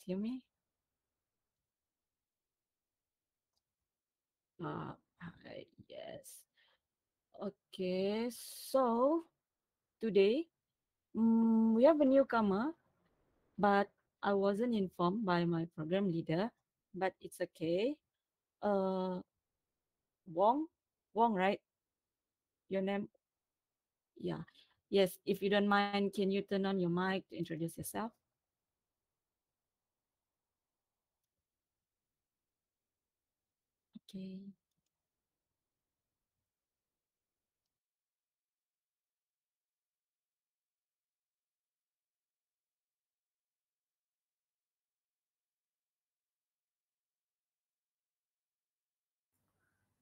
hear me? Yes. Okay, so today we have a newcomer, but I wasn't informed by my program leader, but it's okay. Uh, Wong, Wong, right? Your name? Yeah. Yes, if you don't mind, can you turn on your mic to introduce yourself? Okay.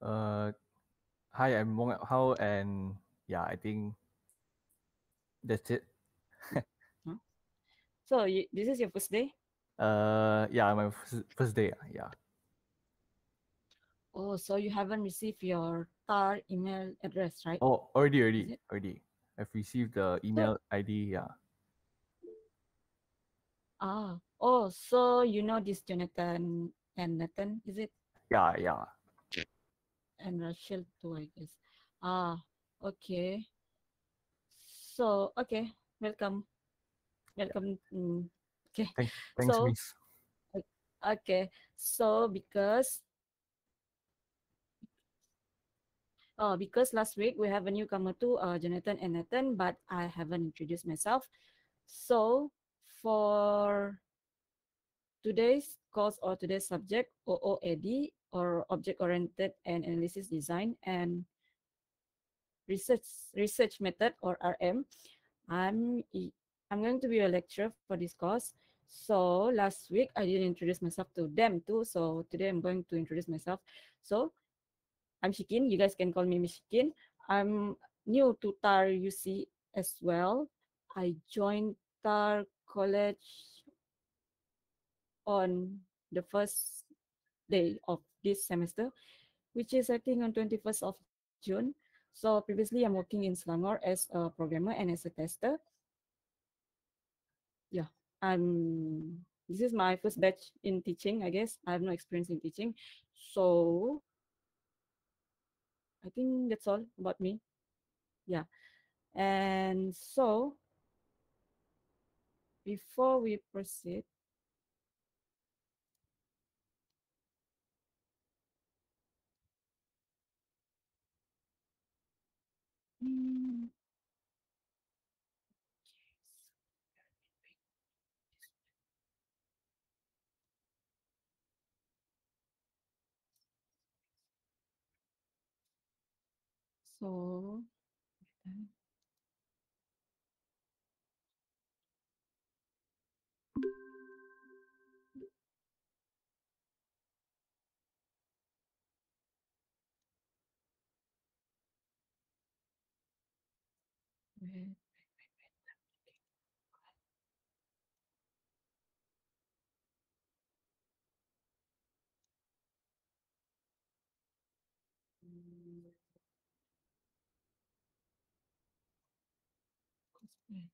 Uh, Hi, I'm Wong Hao, and yeah, I think that's it. Huh? So this is your first day? Yeah, my first day. Yeah. Oh, so you haven't received your TAR email address, right? Oh, Is it? already. I've received the So, email ID. Yeah. oh, so you know this Jonathan and Nathan, is it? Yeah. And Rachel too, I guess. Ah, okay. So, okay, welcome. Welcome. Okay, Thanks, so, Miss. o- okay, so because last week we have a newcomer too, Jonathan and Nathan, but I haven't introduced myself. So, for today's course or today's subject, OOAD, or Object Oriented and Analysis Design and Research Method, or RM, I'm I'm going to be a lecturer for this course. So last week I didn't introduce myself to them too. So today I'm going to introduce myself. So I'm Shikin. You guys can call me Miss Shikin. I'm new to TAR UC as well. I joined TAR College on the first day of this semester, which is I think on 21st of June. So previously I'm working in Selangor as a programmer and as a tester. Yeah, this is my first batch in teaching, I guess. I have no experience in teaching. So I think that's all about me. Yeah. And so before we proceed, mm, so wait, cosplay.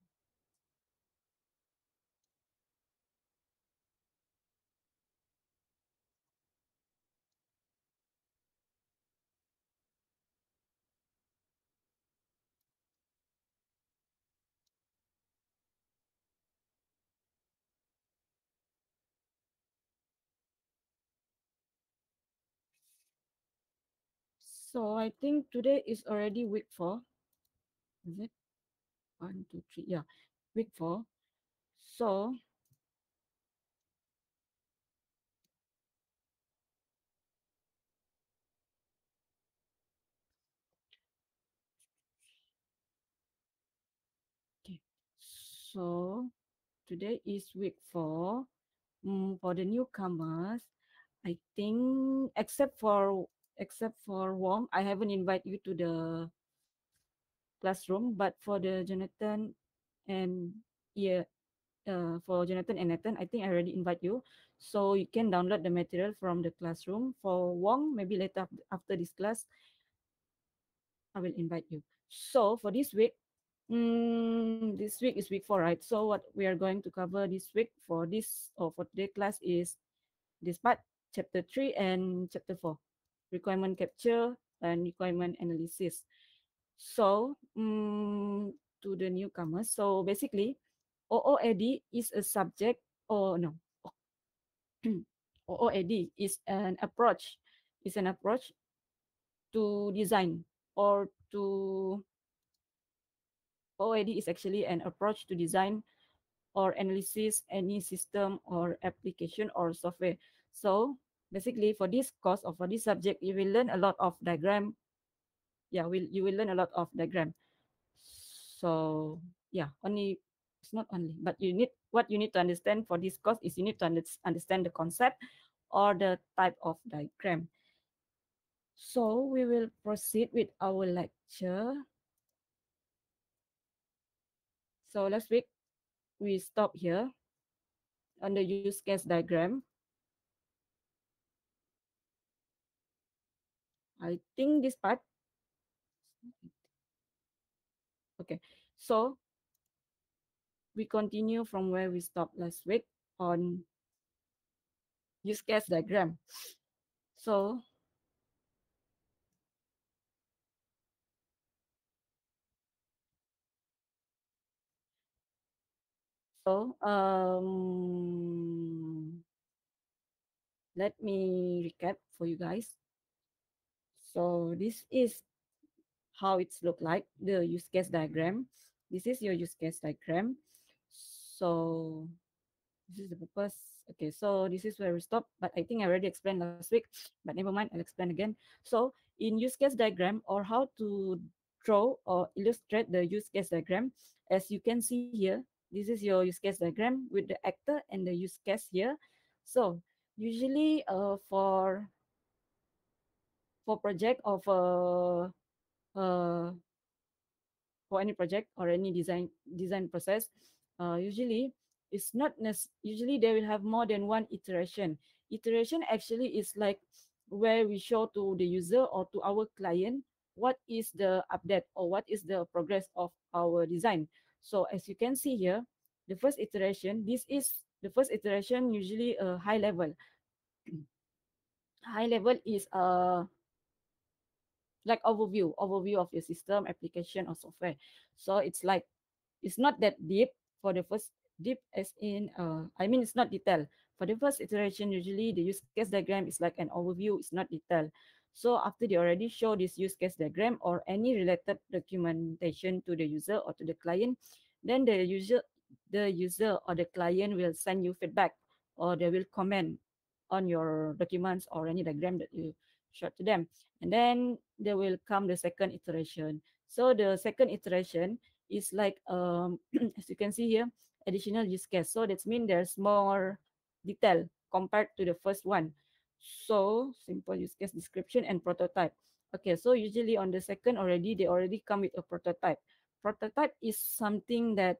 So I think today is already week 4. Is it? 1, 2, 3. Yeah, week 4. So okay. So today is week 4. For the newcomers, I think except for Wong, I haven't invited you to the classroom. But for the Jonathan and yeah, for Jonathan and Nathan, I think I already invite you, so you can download the material from the classroom. For Wong, maybe later after this class, I will invite you. So for this week, This week is week 4, right? So what we are going to cover this week for this or for today class is this part, chapter 3 and chapter 4, requirement capture and requirement analysis. So to the newcomers, so basically OOAD is a subject, or no, OOAD is an approach to design, or to OOAD is actually an approach to design or analysis any system or application or software. So basically for this course or for this subject, you will learn a lot of diagram. Yeah, you will learn a lot of diagram. So yeah, only it's not only, but what you need to understand for this course is you need to understand the concept or the type of diagram. So we will proceed with our lecture. So last week we stopped here on the use case diagram. I think this part. Okay. So we continue from where we stopped last week on use case diagram. So so let me recap for you guys. So this is how it's look like, the use case diagram. This is your use case diagram. So this is the purpose. Okay, so this is where we stop, but I think I already explained last week, but never mind, I'll explain again. So in use case diagram, or how to draw or illustrate the use case diagram, as you can see here, this is your use case diagram with the actor and the use case here. So usually for project of uh, for any project or any design process, usually usually they will have more than one iteration. Iteration actually is like where we show to the user or to our client what is the update or what is the progress of our design. So as you can see here, the first iteration, usually a high level. High level is like overview of your system, application, or software. So it's not that deep for the first deep as in I mean, it's not detailed. For the first iteration, usually the use case diagram is like an overview, it's not detailed. So after they already show this use case diagram or any related documentation to the user or to the client, then the user or the client will send you feedback, or they will comment on your documents or any diagram that you showed to them. And then there will come the second iteration. So the second iteration is like as you can see here, additional use case. So that means there's more detail compared to the first one. So simple use case description and prototype. Okay, so usually on the second already, they already come with a prototype. Prototype is something that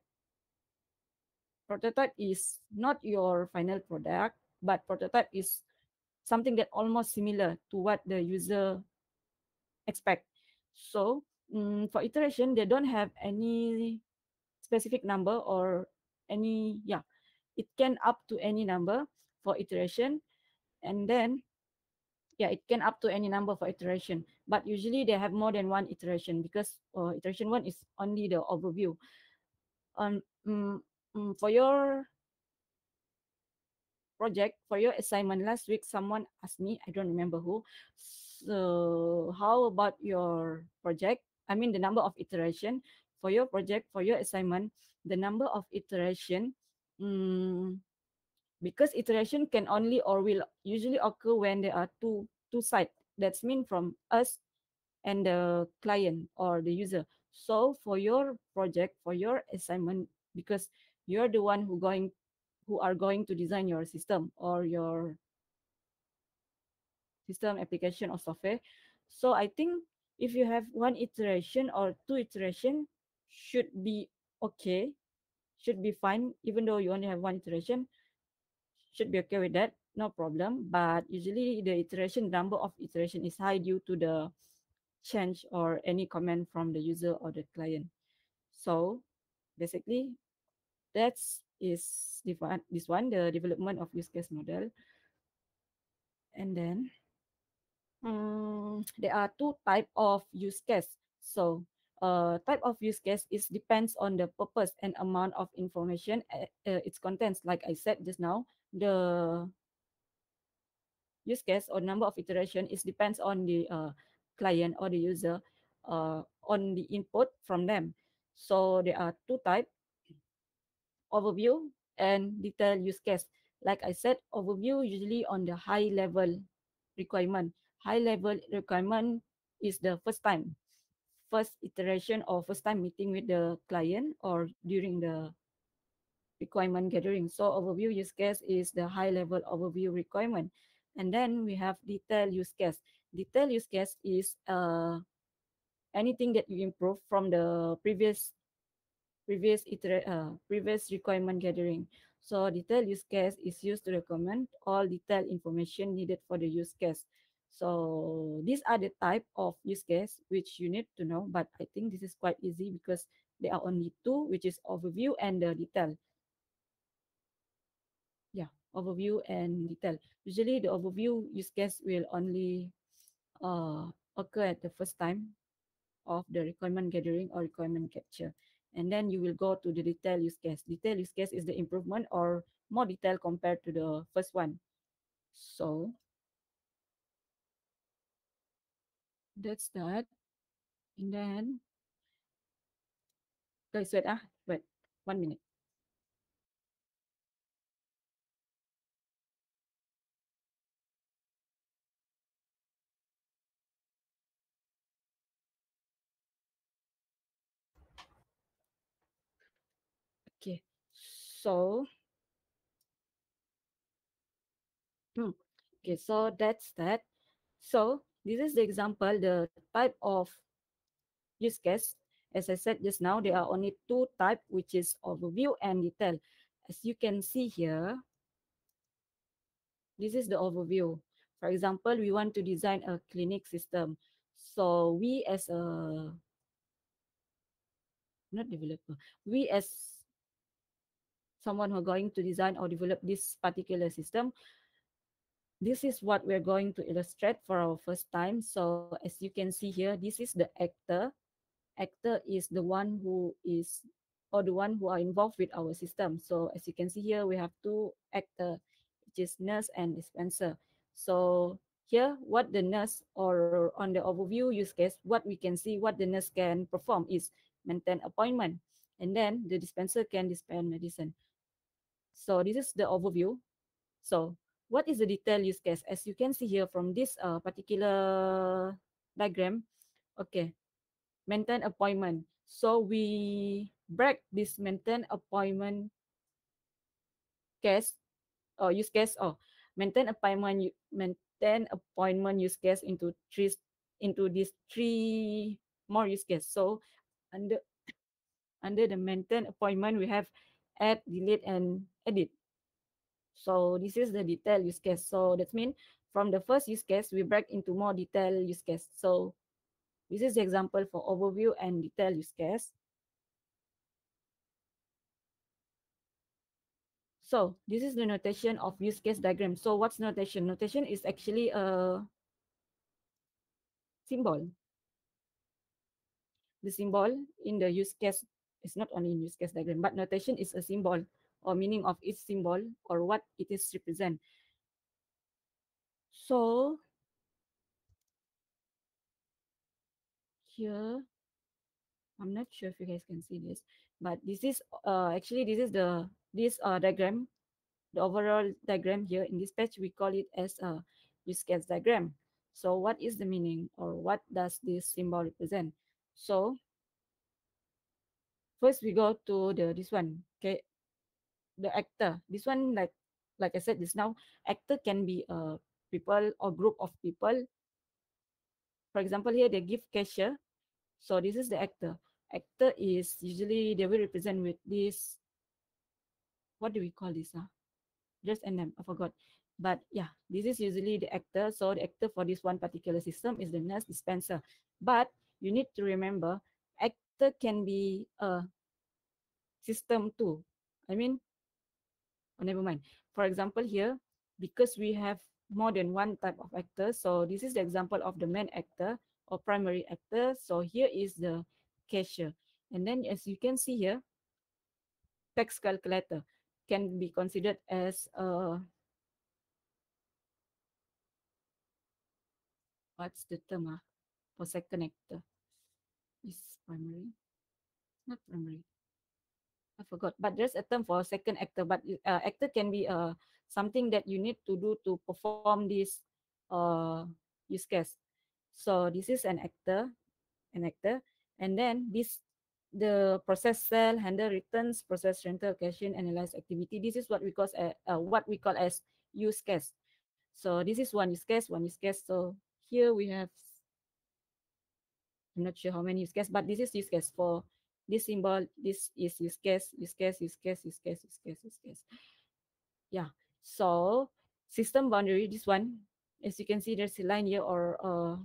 prototype is not your final product, but prototype is something that almost similar to what the user expect. So for iteration, they don't have any specific number or any, yeah, it can up to any number for iteration. And then, yeah, it can up to any number for iteration. But usually they have more than one iteration, because iteration one is only the overview. Um, mm, for your project, for your assignment last week, someone asked me, I don't remember who. So how about your project? I mean, the number of iteration for your project, for your assignment, the number of iteration, um, because iteration can only or will usually occur when there are two sides. That's mean from us and the client or the user. So for your project, for your assignment, because you're the one who are going to design your system or your system application or software. So I think if you have one iteration or two iteration, should be okay, should be fine. Even though you only have one iteration, should be okay with that, no problem. But usually the iteration number of iteration is high due to the change or any comment from the user or the client. So basically, that's is this one, the development of use case model. And then there are two type of use case. So type of use case is depends on the purpose and amount of information its contents. Like I said just now, the use case or number of iteration is depends on the client or the user on the input from them. So there are two type: overview and detailed use case. Like I said, overview usually on the high level requirement. High level requirement is the first iteration or first time meeting with the client or during the requirement gathering. So overview use case is the high level overview requirement. And then we have detailed use case. Detailed use case is anything that you improve from the previous requirement gathering. So detailed use case is used to recommend all detailed information needed for the use case. So these are the type of use case which you need to know, but I think this is quite easy because there are only two, which is overview and the detail. Yeah, overview and detail. Usually the overview use case will only occur at the first time of the requirement gathering or requirement capture. And then you will go to the detail use case. Detail use case is the improvement or more detail compared to the first one. So that's that. And then, guys, wait, 1 minute. Okay. So, hmm, okay, so that's that. So this is the example, the type of use case. As I said just now, there are only two type, which is overview and detail. As you can see here, this is the overview. For example, we want to design a clinic system. So we as a, not developer, we as someone who are going to design or develop this particular system, this is what we're going to illustrate for our first time. So as you can see here, this is the actor. Actor is the one who is, or the one who are involved with our system. So as you can see here, we have two actor, which is nurse and dispenser. So here, what the nurse, or on the overview use case, what we can see, what the nurse can perform is maintain appointment, and then the dispenser can dispense medicine. So this is the overview. So what is the detailed use case? As you can see here from this particular diagram, okay, maintain appointment. So we break this maintain appointment case or use case, or maintain appointment use case into these three more use case. So under under the maintain appointment, we have add, delete, and edit. So this is the detailed use case. So that means from the first use case, we break into more detailed use case. So this is the example for overview and detailed use case. So this is the notation of use case diagram. So what's notation? Notation is actually a symbol. The symbol in the use case is not only in use case diagram, but notation is a symbol or meaning of each symbol or what it is represent. So here, I'm not sure if you guys can see this, but this is actually this diagram, the overall diagram here in this page, we call it as a use case diagram. So what is the meaning, or what does this symbol represent? So first we go to this one, okay, the actor. This one, like I said just now, actor can be a people or group of people. For example, here they give cashier. So this is the actor. Actor is usually they will represent with this. What do we call this? Just a name, I forgot. But yeah, this is usually the actor. So the actor for this one particular system is the nurse dispenser. But you need to remember, actor can be a system too. I mean, oh, never mind. For example, here, because we have more than one type of actor, so this is the example of the main actor or primary actor. So here is the cashier. And then as you can see here, text calculator can be considered as a, what's the term for second actor? Is primary? Not primary. I forgot. But there's a term for second actor. But actor can be something that you need to do to perform this uh, use case. So this is an actor, and then this the process cell, handle returns, process rental, caching, analyze activity. This is what we call as use case. So this is one use case, one use case. So here we have, I'm not sure how many use case, but this is use case for this symbol. This is use case, use case, use case, use case, use case, use case. Yeah. So system boundary, this one, as you can see, there's a line here or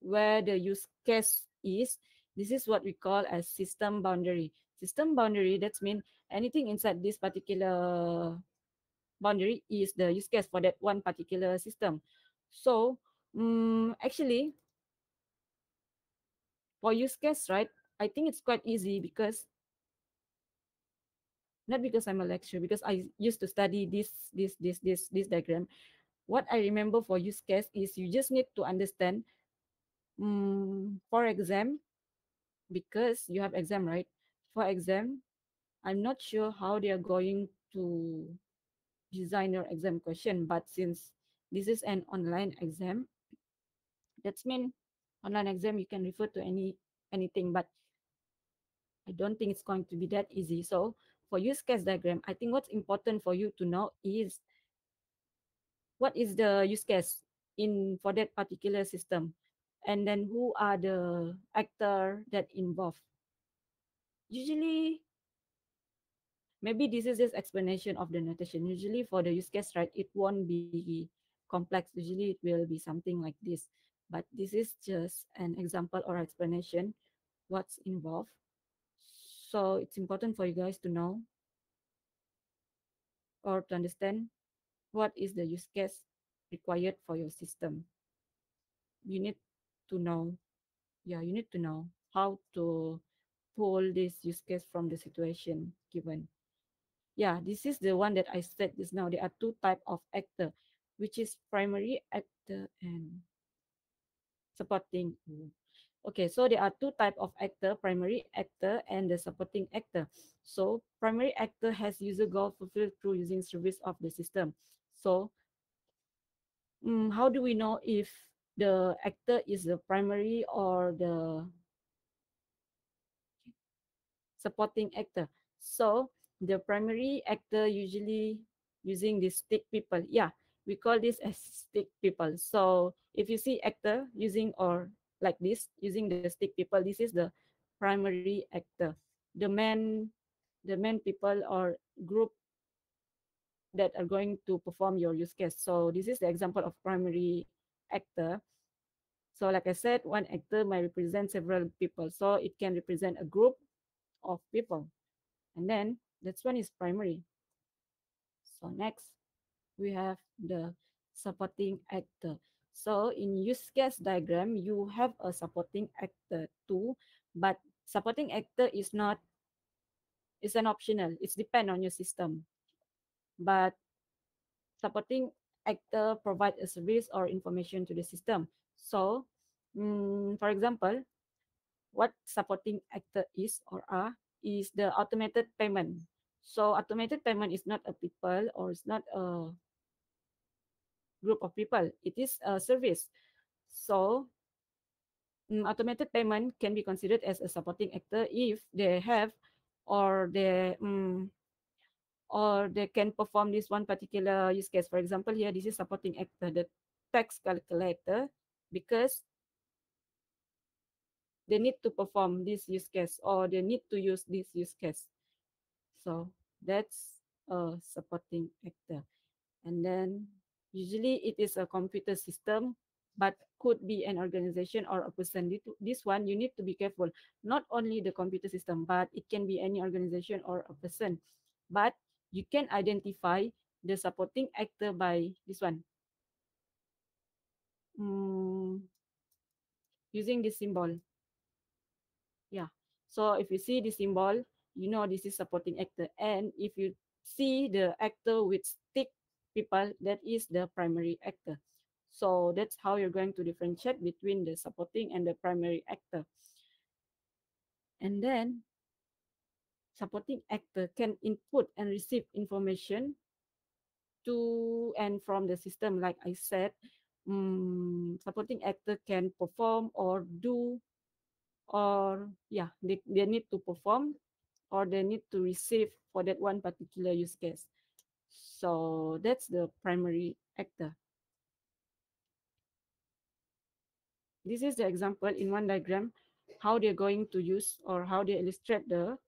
where the use case is. This is what we call as system boundary. System boundary, that's mean anything inside this particular boundary is the use case for that one particular system. So actually, for use case, right, I think it's quite easy because not because I'm a lecturer, because I used to study this diagram. What I remember for use case is you just need to understand, for exam, because you have exam, right? For exam, I'm not sure how they are going to design your exam question, but since this is an online exam, that's mean online exam you can refer to anything, but I don't think it's going to be that easy. So for use case diagram, I think what's important for you to know is what is the use case in for that particular system, and then who are the actor that involved. Usually, maybe this is just explanation of the notation. Usually for the use case, right, it won't be complex. Usually it will be something like this. But this is just an example or explanation what's involved. So it's important for you guys to know or to understand what is the use case required for your system. You need to know, yeah, you need to know how to pull this use case from the situation given. Yeah, this is the one that I said just now. There are two type of actor, which is primary actor and supporting. Okay, so there are two type of actor, primary actor and the supporting actor. So primary actor has user goal fulfilled through using service of the system. So how do we know if the actor is the primary or the supporting actor? So the primary actor usually using the stick people. Yeah, we call this as stick people. So if you see actor using or like this, using the stick people, this is the primary actor. The main the main people or group that are going to perform your use case. So this is the example of primary actor. So like I said, one actor might represent several people. So it can represent a group of people. And then that's one is primary. So next we have the supporting actor. So in use case diagram, you have a supporting actor too, but supporting actor is not, it's an optional. It's depend on your system. But supporting actor provide a service or information to the system. So for example, what supporting actor is or are is the automated payment. So automated payment is not a people or it's not a group of people. It is a service. So automated payment can be considered as a supporting actor if they have or they can perform this one particular use case. For example, here this is supporting actor, the tax calculator, because they need to perform this use case or they need to use this use case. So that's a supporting actor. And then usually it is a computer system but could be an organization or a person. This one, you need to be careful. Not only the computer system, but it can be any organization or a person. But you can identify the supporting actor by this one, mm, using this symbol. Yeah. So if you see the symbol, you know this is supporting actor. And if you see the actor with stick people, that is the primary actor. So that's how you're going to differentiate between the supporting and the primary actor. And then supporting actor can input and receive information to and from the system. Like I said, supporting actor can perform or do, or yeah, they need to perform or they need to receive for that one particular use case. So that's the primary actor. This is the example in one diagram how they're going to use or how they illustrate the,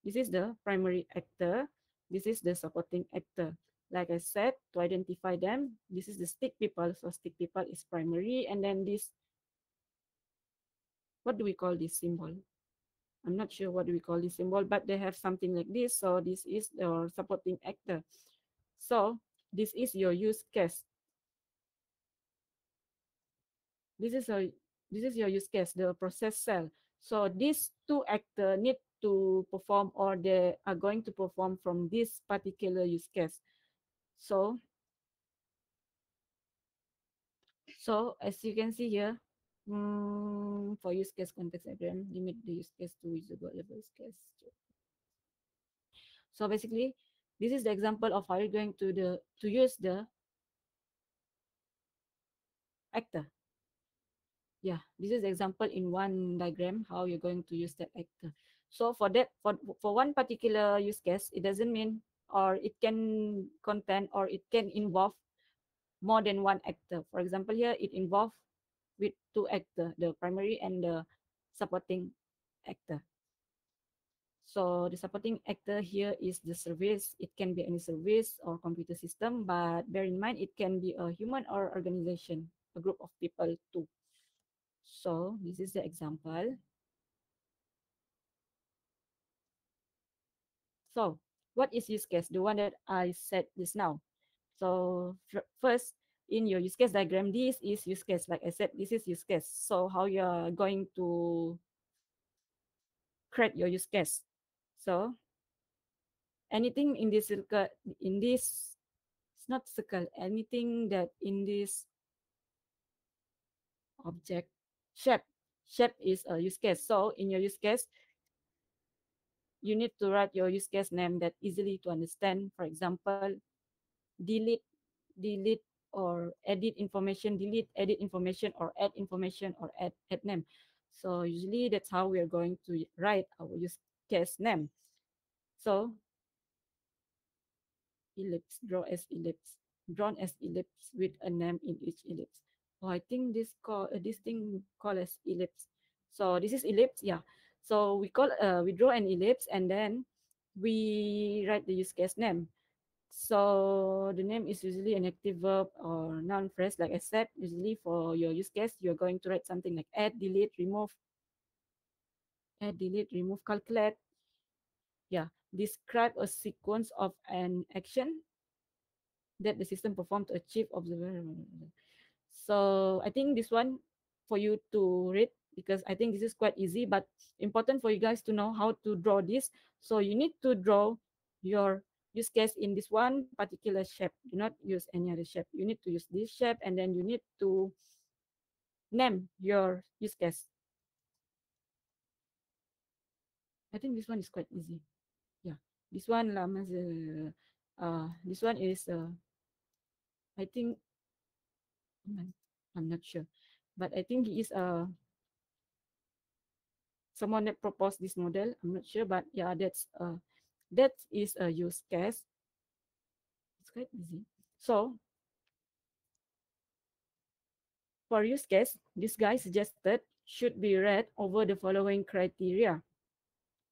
this is the primary actor, this is the supporting actor. Like I said, to identify them, this is the stick people. So stick people is primary, and then this, what do we call this symbol? I'm not sure what do we call this symbol, but they have something like this. So this is the supporting actor. So this is your use case. This is a, this is your use case, the process cell. So these two actors need to perform or they are going to perform from this particular use case. So, so as you can see here, for use case context diagram, limit the use case to usable level use case. So basically, this is the example of how you're going to use the actor. Yeah, this is the example in one diagram how you're going to use that actor. So for that, for one particular use case, it doesn't mean, or it can contain or it can involve more than one actor. For example, here it involves with two actors, the primary and the supporting actor. So the supporting actor here is the service. It can be any service or computer system, but bear in mind it can be a human or organization, a group of people too. So this is the example. So what is use case? The one that I said just now. So first, in your use case diagram, this is use case. Like I said, this is use case. So how you're going to create your use case. So anything in this circle, in this, it's not circle, anything that in this object shape. Shape is a use case. So in your use case, you need to write your use case name that easily to understand. For example, delete, delete or edit information or add name. So usually that's how we are going to write our use case name. So ellipse, drawn as ellipse with a name in each ellipse. Oh, I think this thing called as ellipse. So this is ellipse, yeah. So we draw an ellipse and then we write the use case name. So the name is usually an active verb or noun phrase. Like I said, usually for your use case, you're going to write something like add, delete, remove, calculate. Yeah, describe a sequence of an action that the system performed to achieve observable. So I think this one for you to read because I think this is quite easy, but important for you guys to know how to draw this. So you need to draw your use case in this one particular shape. Do not use any other shape. You need to use this shape and then you need to name your use case. I think this one is quite easy. Yeah, this one this one is I think I'm not sure, but I think he is someone that proposed this model. I'm not sure, but yeah, that is a use case. It's quite easy. So for use case, this guy suggested should be read over the following criteria.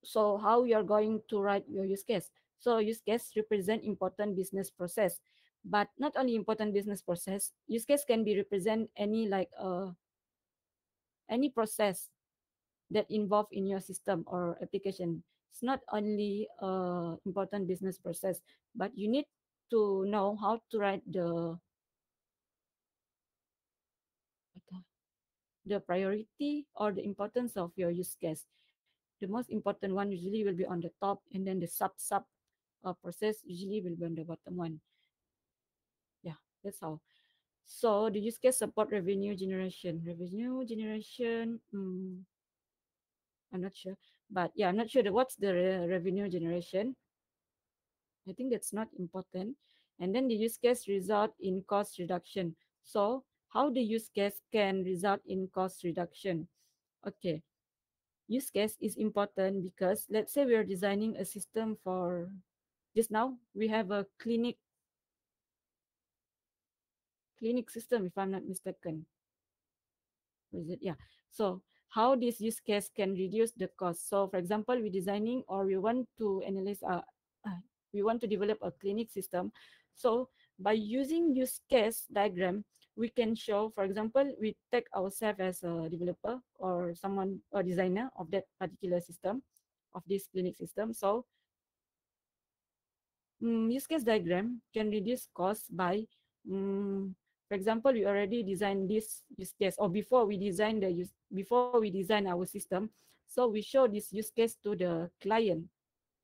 So how you are going to write your use case? So use case represent important business process, but not only important business process. Use case can be represent any like any process that involve in your system or application. It's not only important business process, but you need to know how to write the priority or the importance of your use case. The most important one usually will be on the top, and then the sub process usually will be on the bottom one. Yeah, that's all. So the use case support revenue generation. Revenue generation, I'm not sure, but yeah, I'm not sure what's the revenue generation. I think that's not important. And then the use case result in cost reduction. So how the use case can result in cost reduction? Okay, use case is important because let's say we are designing a system for just now we have a clinic system if I'm not mistaken. Is it? Yeah. So how this use case can reduce the cost. So for example, we're designing or we want to analyze uh, we want to develop a clinic system. So by using use case diagram, we can show, for example, we take ourselves as a developer or someone or designer of that particular system of this clinic system. So use case diagram can reduce costs by, for example, we already designed this use case, or before we design our system, so we show this use case to the client,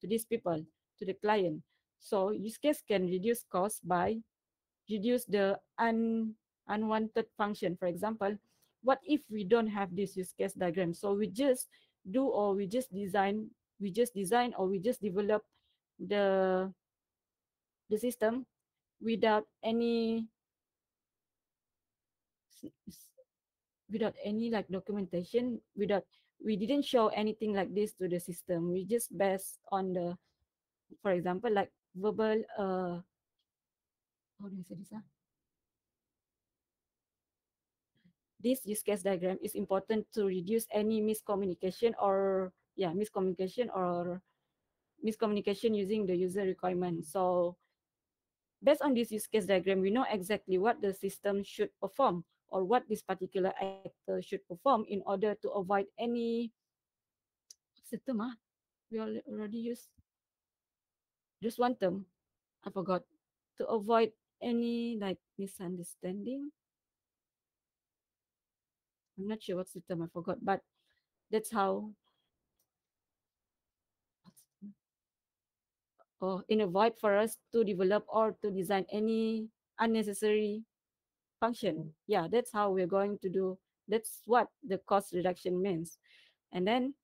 to these people, to the client. So use case can reduce costs by reduce the unwanted function. For example, what if we don't have this use case diagram? So we just do or we just design or we just develop the the system without any without any like documentation, without we didn't show anything like this to the system. We just based on the, for example, like verbal how do you say this, this use case diagram is important to reduce any miscommunication or miscommunication using the user requirement. So based on this use case diagram, we know exactly what the system should perform or what this particular actor should perform in order to avoid any, what's the term? We already use just one term. I forgot. To avoid any like misunderstanding. I'm not sure what's the term. I forgot. But that's how, or in avoid for us to develop or to design any unnecessary function. Yeah, that's how we're going to do. That's what the cost reduction means. And then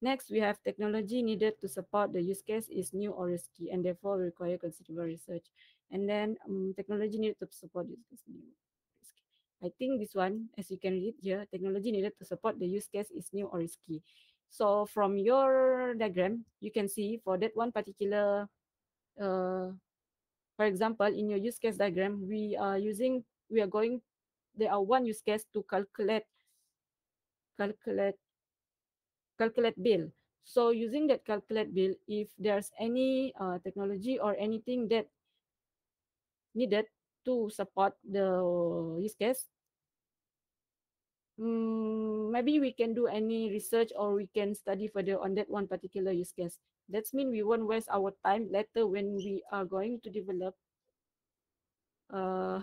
next, we have technology needed to support the use case is new or risky and therefore require considerable research. And then technology needed to support use case new risky. I think this one, as you can read here, technology needed to support the use case is new or risky. So from your diagram, you can see for that one particular, uh, for example, in your use case diagram, we are going, there are one use case to calculate calculate bill. So using that calculate bill, if there's any technology or anything that needed to support the use case, maybe we can do any research or we can study further on that one particular use case. That's mean we won't waste our time later when we are going to develop. Uh,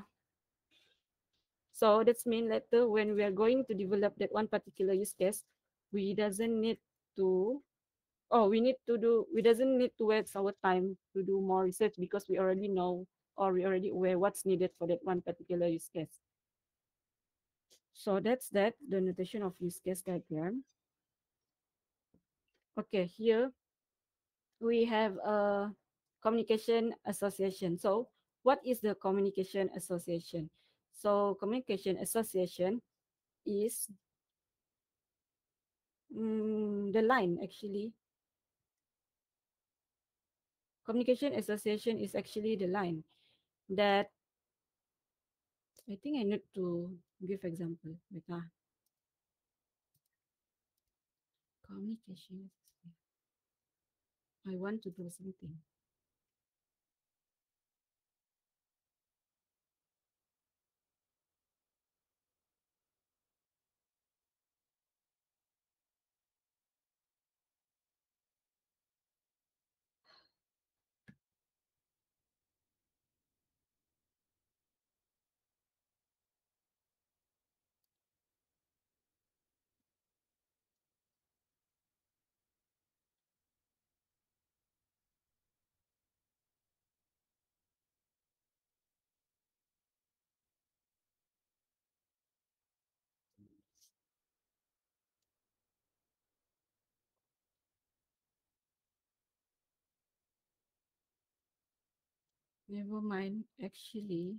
so that's mean later when we are going to develop that one particular use case, we doesn't need to we doesn't need to waste our time to do more research because we already know or we already aware what's needed for that one particular use case. So that's the notation of use case diagram. Okay, here we have a communication association. So what is the communication association? So communication association is the line actually. Communication association is actually the line that I think I need to give example. Wait, communication. I want to do something. Never mind. Actually,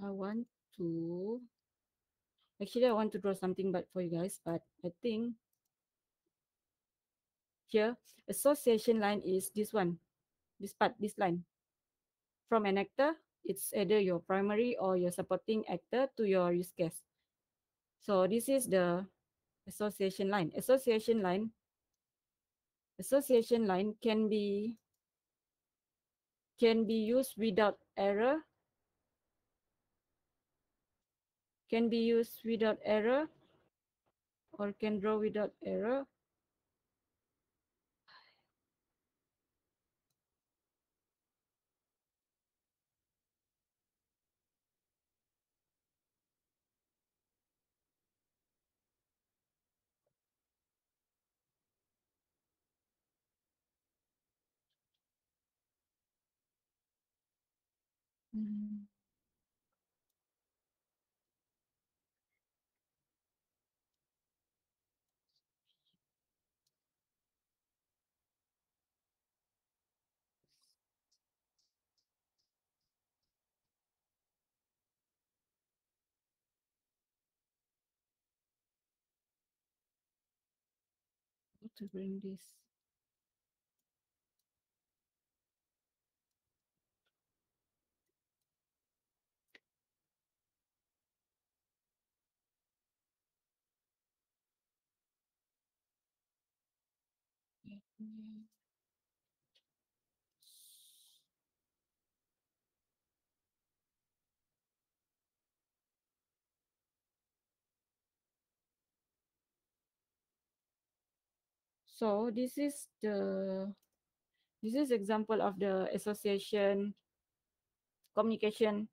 I want to I want to draw something but for you guys, but I think here association line is this one, this part, this line. From an actor, it's either your primary or your supporting actor to your use case. So this is the association line. Association line can be used without error, can be used without error, or can draw without error. Mm. How to bring this? So this is example of the association communication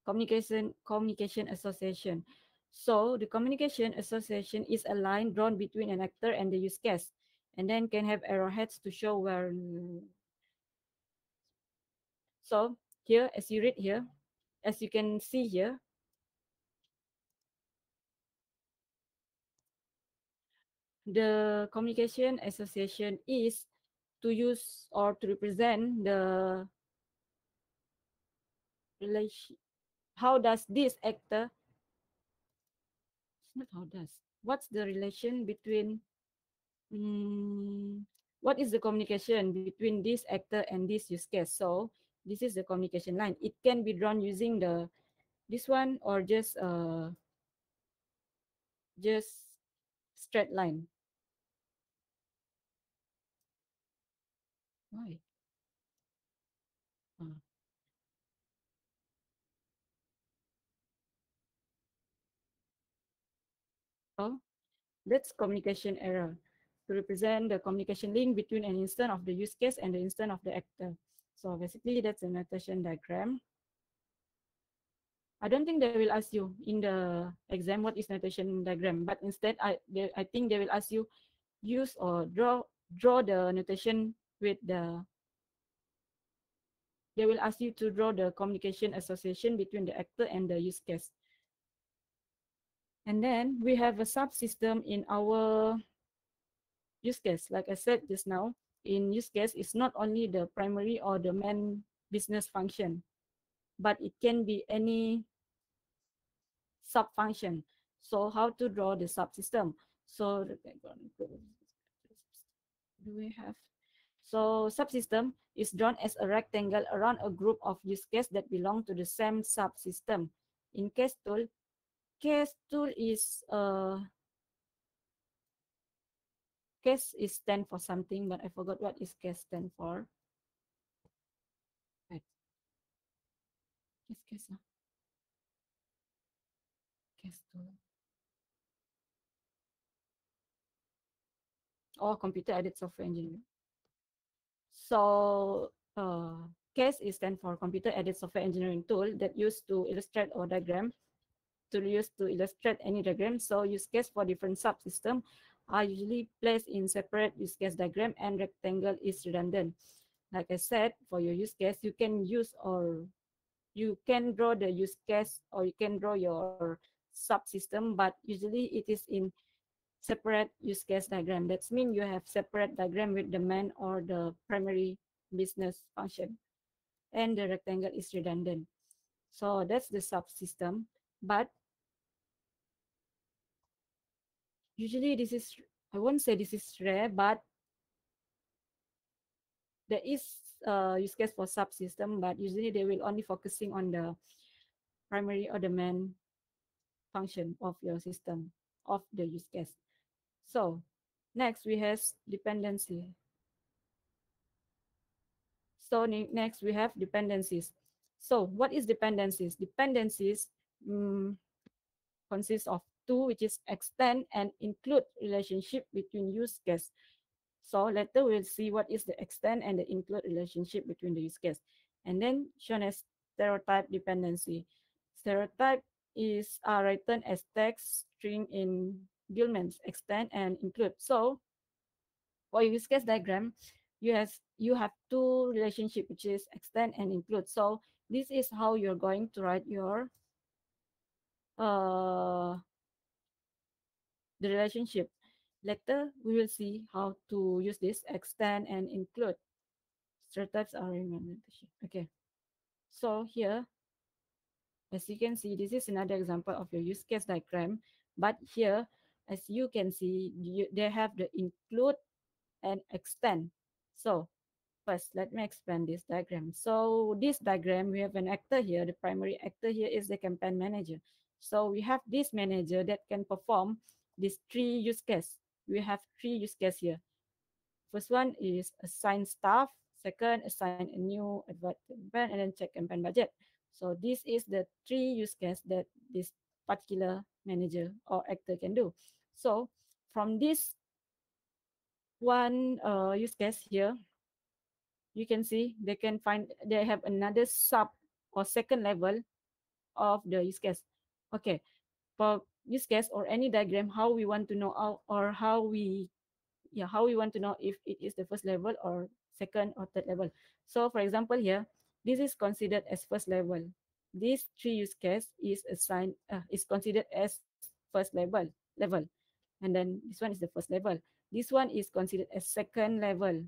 communication association. So the communication association is a line drawn between an actor and the use case, and then can have arrowheads to show where. So here, as you read here, as you can see here, the communication association is to use or to represent the relation. How does this actor? It's not how does. What's the relation between? What is the communication between this actor and this use case? So this is the communication line. It can be drawn using the this one or just straight line. Why? Uh, oh, that's communication error to represent the communication link between an instance of the use case and the instance of the actor. So basically, that's a notation diagram. I don't think they will ask you in the exam what is notation diagram, but instead, I think they will ask you use or draw the notation with the. They will ask you to draw the communication association between the actor and the use case. And then we have a subsystem in our use case. Like I said just now, in use case, it's not only the primary or the main business function, but it can be any sub-function. So how to draw the subsystem? So do we have? So subsystem is drawn as a rectangle around a group of use cases that belong to the same subsystem. In case tool is case is stand for something, but I forgot what is case stand for. Right. Case case tool. Oh, computer aided software engineering. So CASE is stand for computer aided software engineering tool that used to illustrate or diagram to use to illustrate any diagram. So use case for different subsystem are usually placed in separate use case diagram and rectangle is redundant. Like I said, for your use case, you can use or you can draw the use case or you can draw your subsystem, but usually it is in separate use case diagram. That means you have separate diagram with the main or the primary business function, and the rectangle is redundant. So that's the subsystem. But usually this is, I won't say this is rare, but there is use case for subsystem, but usually they will only focusing on the primary or the main function of your system of the use case. So next we have dependency. So next we have dependencies. So what is dependencies? Dependencies um, consists of two, which is extend and include relationship between use case. So later we'll see what is the extend and the include relationship between the use case. And then shown as stereotype dependency. Stereotype is written as text string in elements, extend and include. So for use case diagram, you have two relationship, which is extend and include. So this is how you're going to write your uh the relationship. Later we will see how to use this extend and include. Stereotypes are implementation. Okay. So here, as you can see, this is another example of your use case diagram. But here, as you can see, they have the include and extend. So first, let me expand this diagram. So this diagram, we have an actor here. The primary actor here is the campaign manager. So we have this manager that can perform these three use case. We have three use case here. First one is assign staff. Second, assign a new advert campaign, and then check campaign budget. So this is the three use case that this particular manager or actor can do. So from this one use case here, you can see they have another sub or second level of the use case. Okay, for use case or any diagram, how we want to know or how we want to know if it is the first level or second or third level. So for example here, this is considered as first level. This three use case is considered as first level, and then this one is the first level. This one is considered as second level,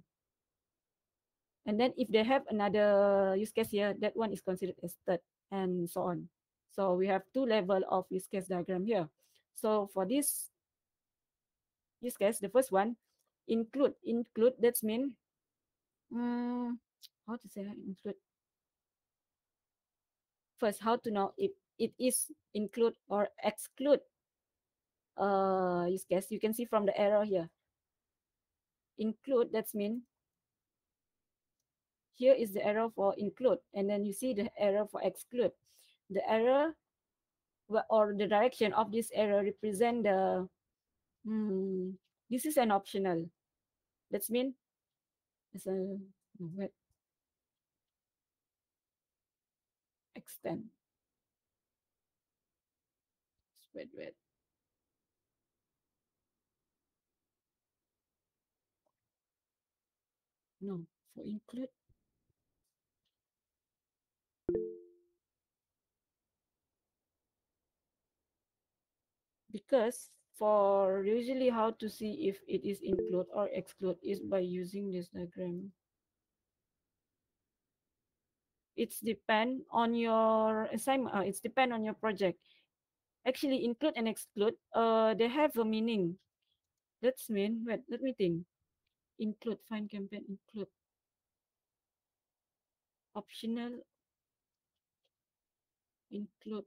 and then if they have another use case here, that one is considered as third, and so on. So we have two level of use case diagram here. So for this use case, the first one, include, that's mean, um, how to say include? First, how to know if it is include or exclude use case? You can see from the arrow here. Include, that's mean here is the arrow for include, and then you see the arrow for exclude. The arrow or the direction of this arrow represent the this is an optional. That's mean as a wait, extend. Wait. No, for include. Because for usually how to see if it is include or exclude is by using this diagram. It's depend on your assignment. It's depend on your project. Actually, include and exclude, they have a meaning. That's mean. Wait, let me think. Include, find campaign, include, optional, include,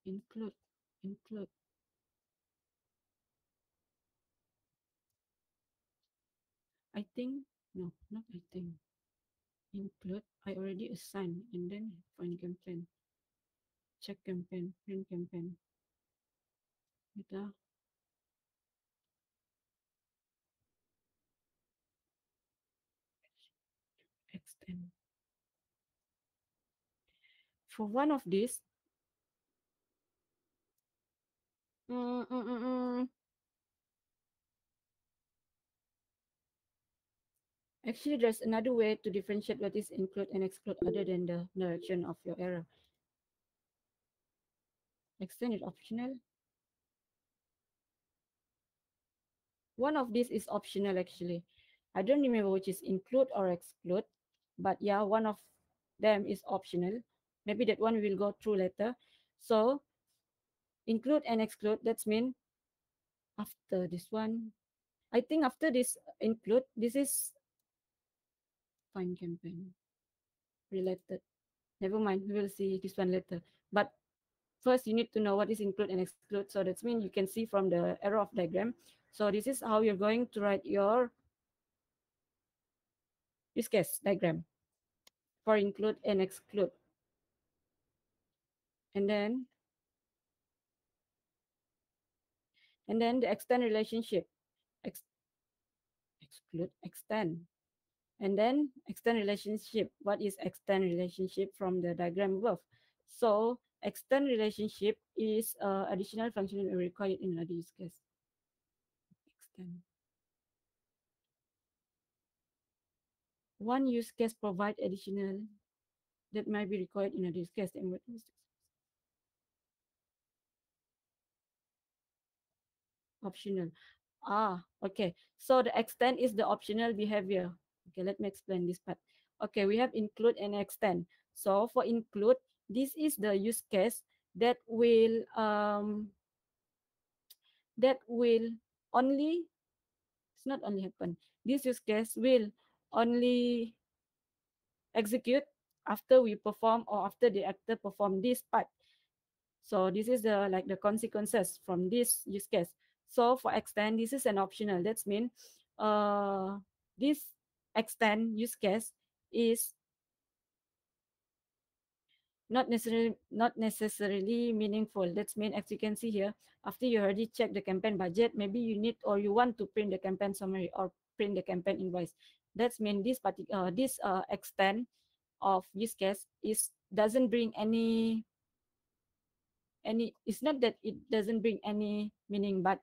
include, include. I think no, not I think. Include. I already assigned and then find campaign, check campaign, print campaign. Kita extend. For one of these, mm, mm, mm, mm, actually, there's another way to differentiate what is include and exclude other than the direction of your error. Extend is optional. One of these is optional actually. I don't remember which is include or exclude, but yeah, one of them is optional. Maybe that one we will go through later. So include and exclude, that's mean after this one. I think after this include, this is fine campaign related. Never mind, we will see this one later. But first, you need to know what is include and exclude. So that's mean you can see from the arrow of diagram. So this is how you're going to write your use case diagram for include and exclude. And then the extend relationship. Ex- Exclude, extend. And then extend relationship. What is extend relationship from the diagram above? So extend relationship is additional function required in another use case. Extend. One use case provide additional that might be required in another use case. Optional. Ah, okay. So the extend is the optional behavior. Okay, let me explain this part. Okay, we have include and extend. So for include, this is the use case that will only, it's not only happen. This use case will only execute after we perform or after the actor perform this part. So this is the like the consequences from this use case. So for extend, this is an optional. That's mean this extend use case is not necessarily meaningful. That's mean as you can see here, after you already check the campaign budget, maybe you need or you want to print the campaign summary or print the campaign invoice. That's mean this particular this extend of use case is doesn't bring any, it's not that it doesn't bring any meaning, but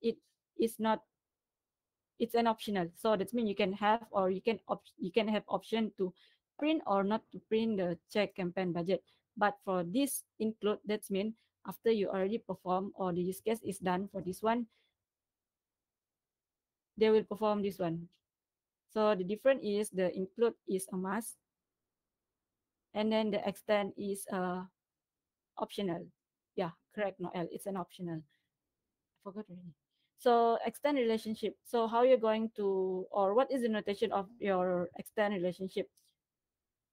it is not, it's an optional. So that means you can have or you can have option to print or not to print the check campaign budget. But for this include, that's mean after you already perform or the use case is done for this one, they will perform this one. So the difference is the include is a must, and then the extend is optional. Yeah, correct, Noel, it's an optional. I forgot already. So extend relationship. So how you're going to, or what is the notation of your extend relationship?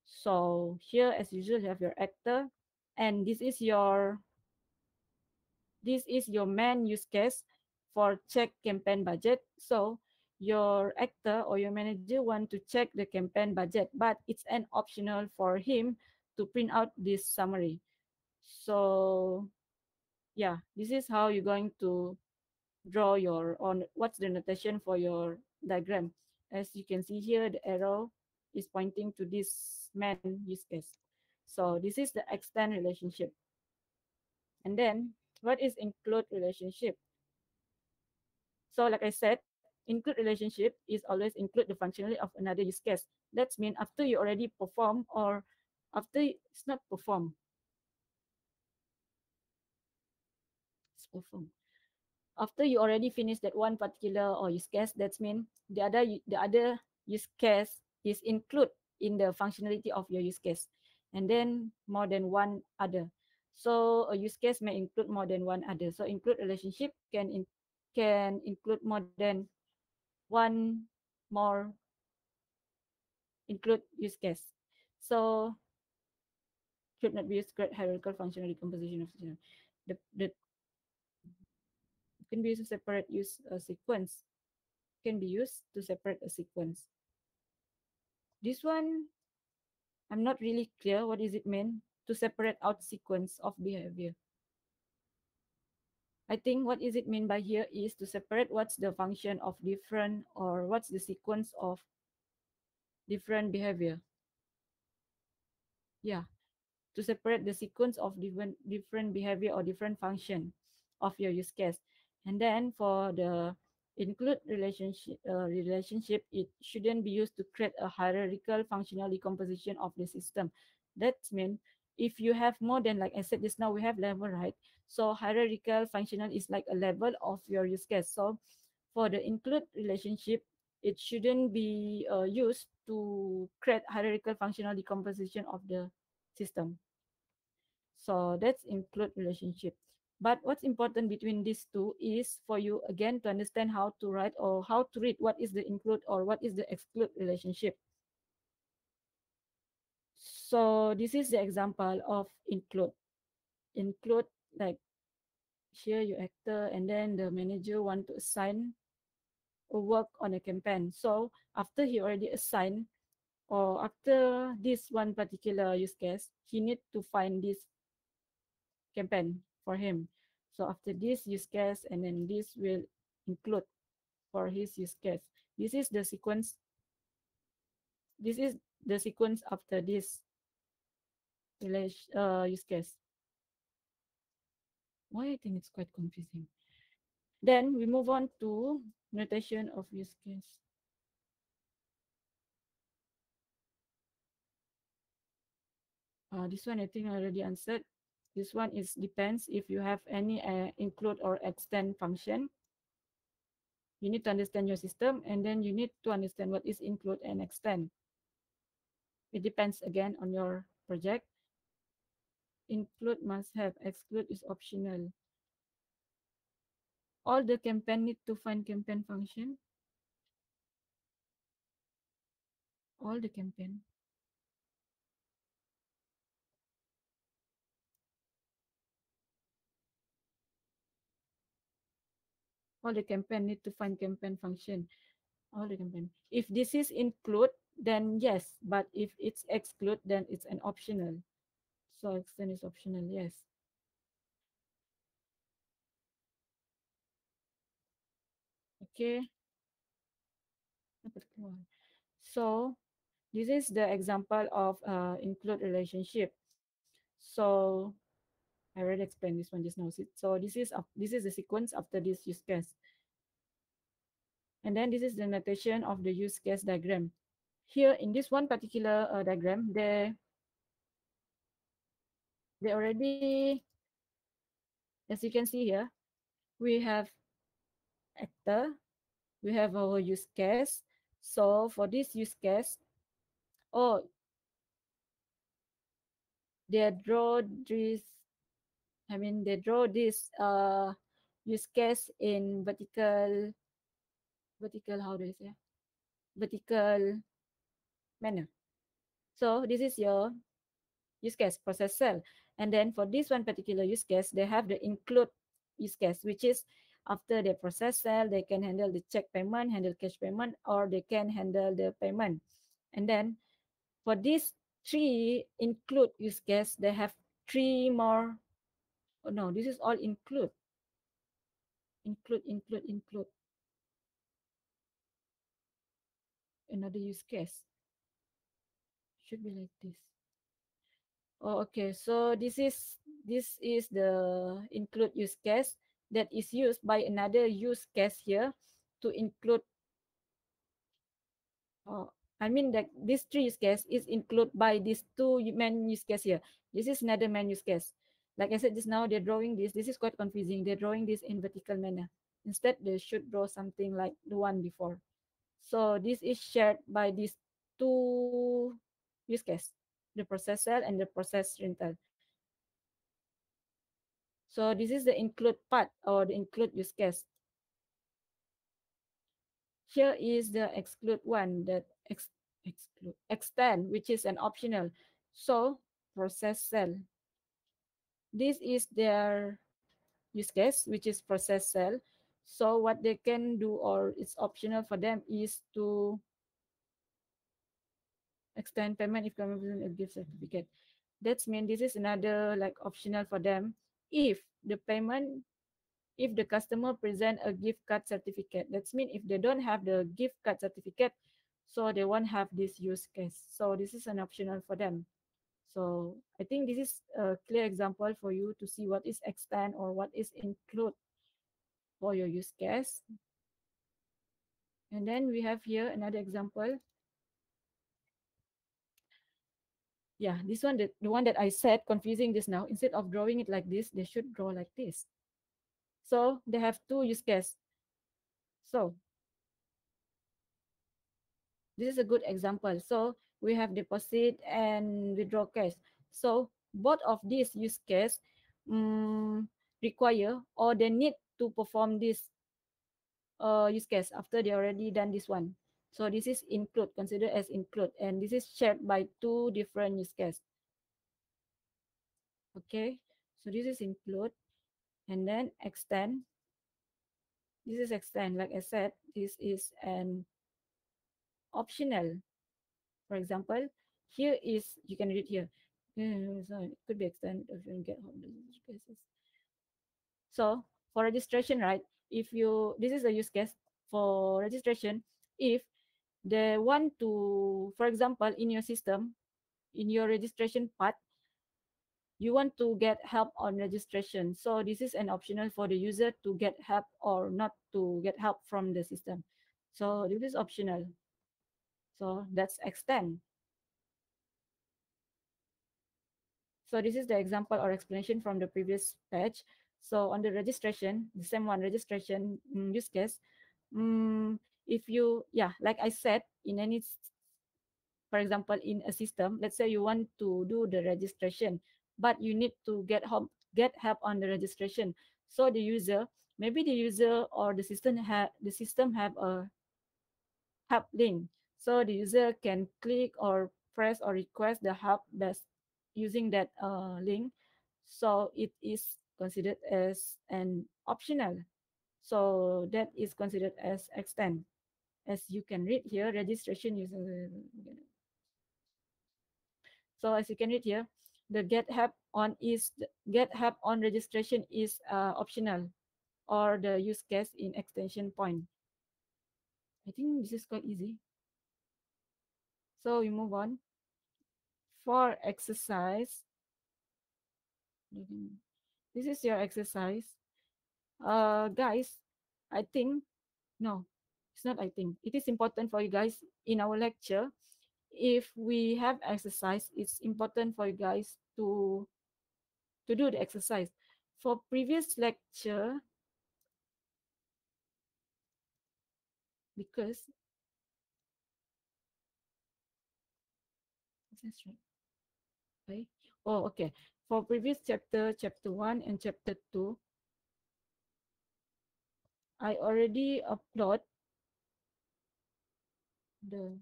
So here, as usual, you have your actor, and this is your main use case for check campaign budget. So your actor or your manager want to check the campaign budget, but it's an optional for him to print out this summary. So yeah, this is how you're going to draw your on what's the notation for your diagram. As you can see here, the arrow is pointing to this main use case. So this is the extend relationship. And then what is include relationship? So like I said, include relationship is always include the functionality of another use case. That's mean after you already perform or after it's not perform, it's perform. After you already finish that one particular or use case, that's mean the other use case is include in the functionality of your use case, and then more than one other. So a use case may include more than one other. So include relationship can include more than one more include use case. So should not be used to create hierarchical functional decomposition of system. The can be used to separate use a sequence, can be used to separate a sequence. This one, I'm not really clear what is it mean to separate out sequence of behavior. I think what is it mean by here is to separate what's the function of different or what's the sequence of different behavior. Yeah, to separate the sequence of different behavior or different function of your use case. And then for the include relationship, it shouldn't be used to create a hierarchical functional decomposition of the system. That means if you have more than, like I said just now, we have level, right? So hierarchical functional is like a level of your use case. So For the include relationship, it shouldn't be used to create hierarchical functional decomposition of the system. So that's include relationship. But what's important between these two is for you again to understand how to write or how to read what is the include or what is the exclude relationship. So this is the example of include. Include, like here you actor and then the manager want to assign a work on a campaign. So after he already assigned or after this one particular use case, he need to find this campaign for him. So after this use case, and then this will include for his use case. This is the sequence. This is the sequence after this use case. Why I think it's quite confusing. Then we move on to notation of use case. This one I think I already answered. This one is depends if you have any include or extend function. You need to understand your system and then you need to understand what is include and extend. It depends again on your project. Include must have, exclude is optional. All the campaign need to find campaign function. All the campaign. All the campaign need to find campaign function. All the campaign. If this is include, then yes. But if it's exclude, then it's an optional. So extend is optional, yes. Okay. So this is the example of include relationship. So I already explained this one just now. So this is the sequence after this use case. And then this is the notation of the use case diagram. Here in this one particular diagram, they already, as you can see here, we have actor, we have our use case. So for this use case, oh, they draw this, they draw this use case in vertical, how do I say? Vertical manner. So this is your use case, process cell. And then for this one particular use case, they have the include use case, which is after the process cell, they can handle the check payment, handle cash payment, or they can handle the payment. And then for these three include use case, they have three more. Oh no, this is all include. Include. Another use case. Should be like this. Oh, okay. So this is the include use case that is used by another use case here to include. Oh, I mean that this three use case is included by these two main use case here. This is another main use case. Like I said just now, they're drawing this. This is quite confusing. They're drawing this in vertical manner. Instead, they should draw something like the one before. So this is shared by these two use case, the process cell and the process rental. So this is the include part or the include use case. Here is the exclude one, that exclude extend, which is an optional. So process cell. This is their use case, which is process cell. So what they can do or it's optional for them is to extend payment if government a gift certificate. That's mean this is another like optional for them if the payment, if the customer present a gift card certificate. That's mean if they don't have the gift card certificate, so they won't have this use case. So this is an optional for them. So I think this is a clear example for you to see what is extend or what is include for your use case. And then we have here another example. Yeah, this one, the one that I said confusing this now, instead of drawing it like this, they should draw like this. So they have two use case. So this is a good example. So we have deposit and withdraw cash. So both of these use case um, require or they need to perform this use case after they already done this one. So this is include, considered as include, and this is shared by two different use case. Okay, so this is include, and then extend. This is extend. Like I said, this is an optional. For example, here is you can read here. So it could be extended if you get home use cases. So for registration, right? If you this is a use case for registration. If they want to, for example, in your system, in your registration part, you want to get help on registration. So this is an optional for the user to get help or not to get help from the system. So this is optional. So that's extend. So this is the example or explanation from the previous page. So on the registration, the same one registration use case. If you, yeah, like I said, in any, for example, in a system, let's say you want to do the registration, but you need to get help on the registration. So the user, maybe the user or the system have a help link. So the user can click or press or request the help that's using that link. So it is considered as an optional. So that is considered as extend. As you can read here, registration user. So as you can read here, the get help on registration is optional or the use case in extension point. I think this is quite easy. So we move on. For exercise, this is your exercise. Guys, I think, no, it's not I think. It is important for you guys in our lecture. If we have exercise, it's important for you guys to do the exercise. For previous lecture, because that's right. Okay. Oh, okay. For previous chapter, chapter 1 and chapter 2, I already upload the,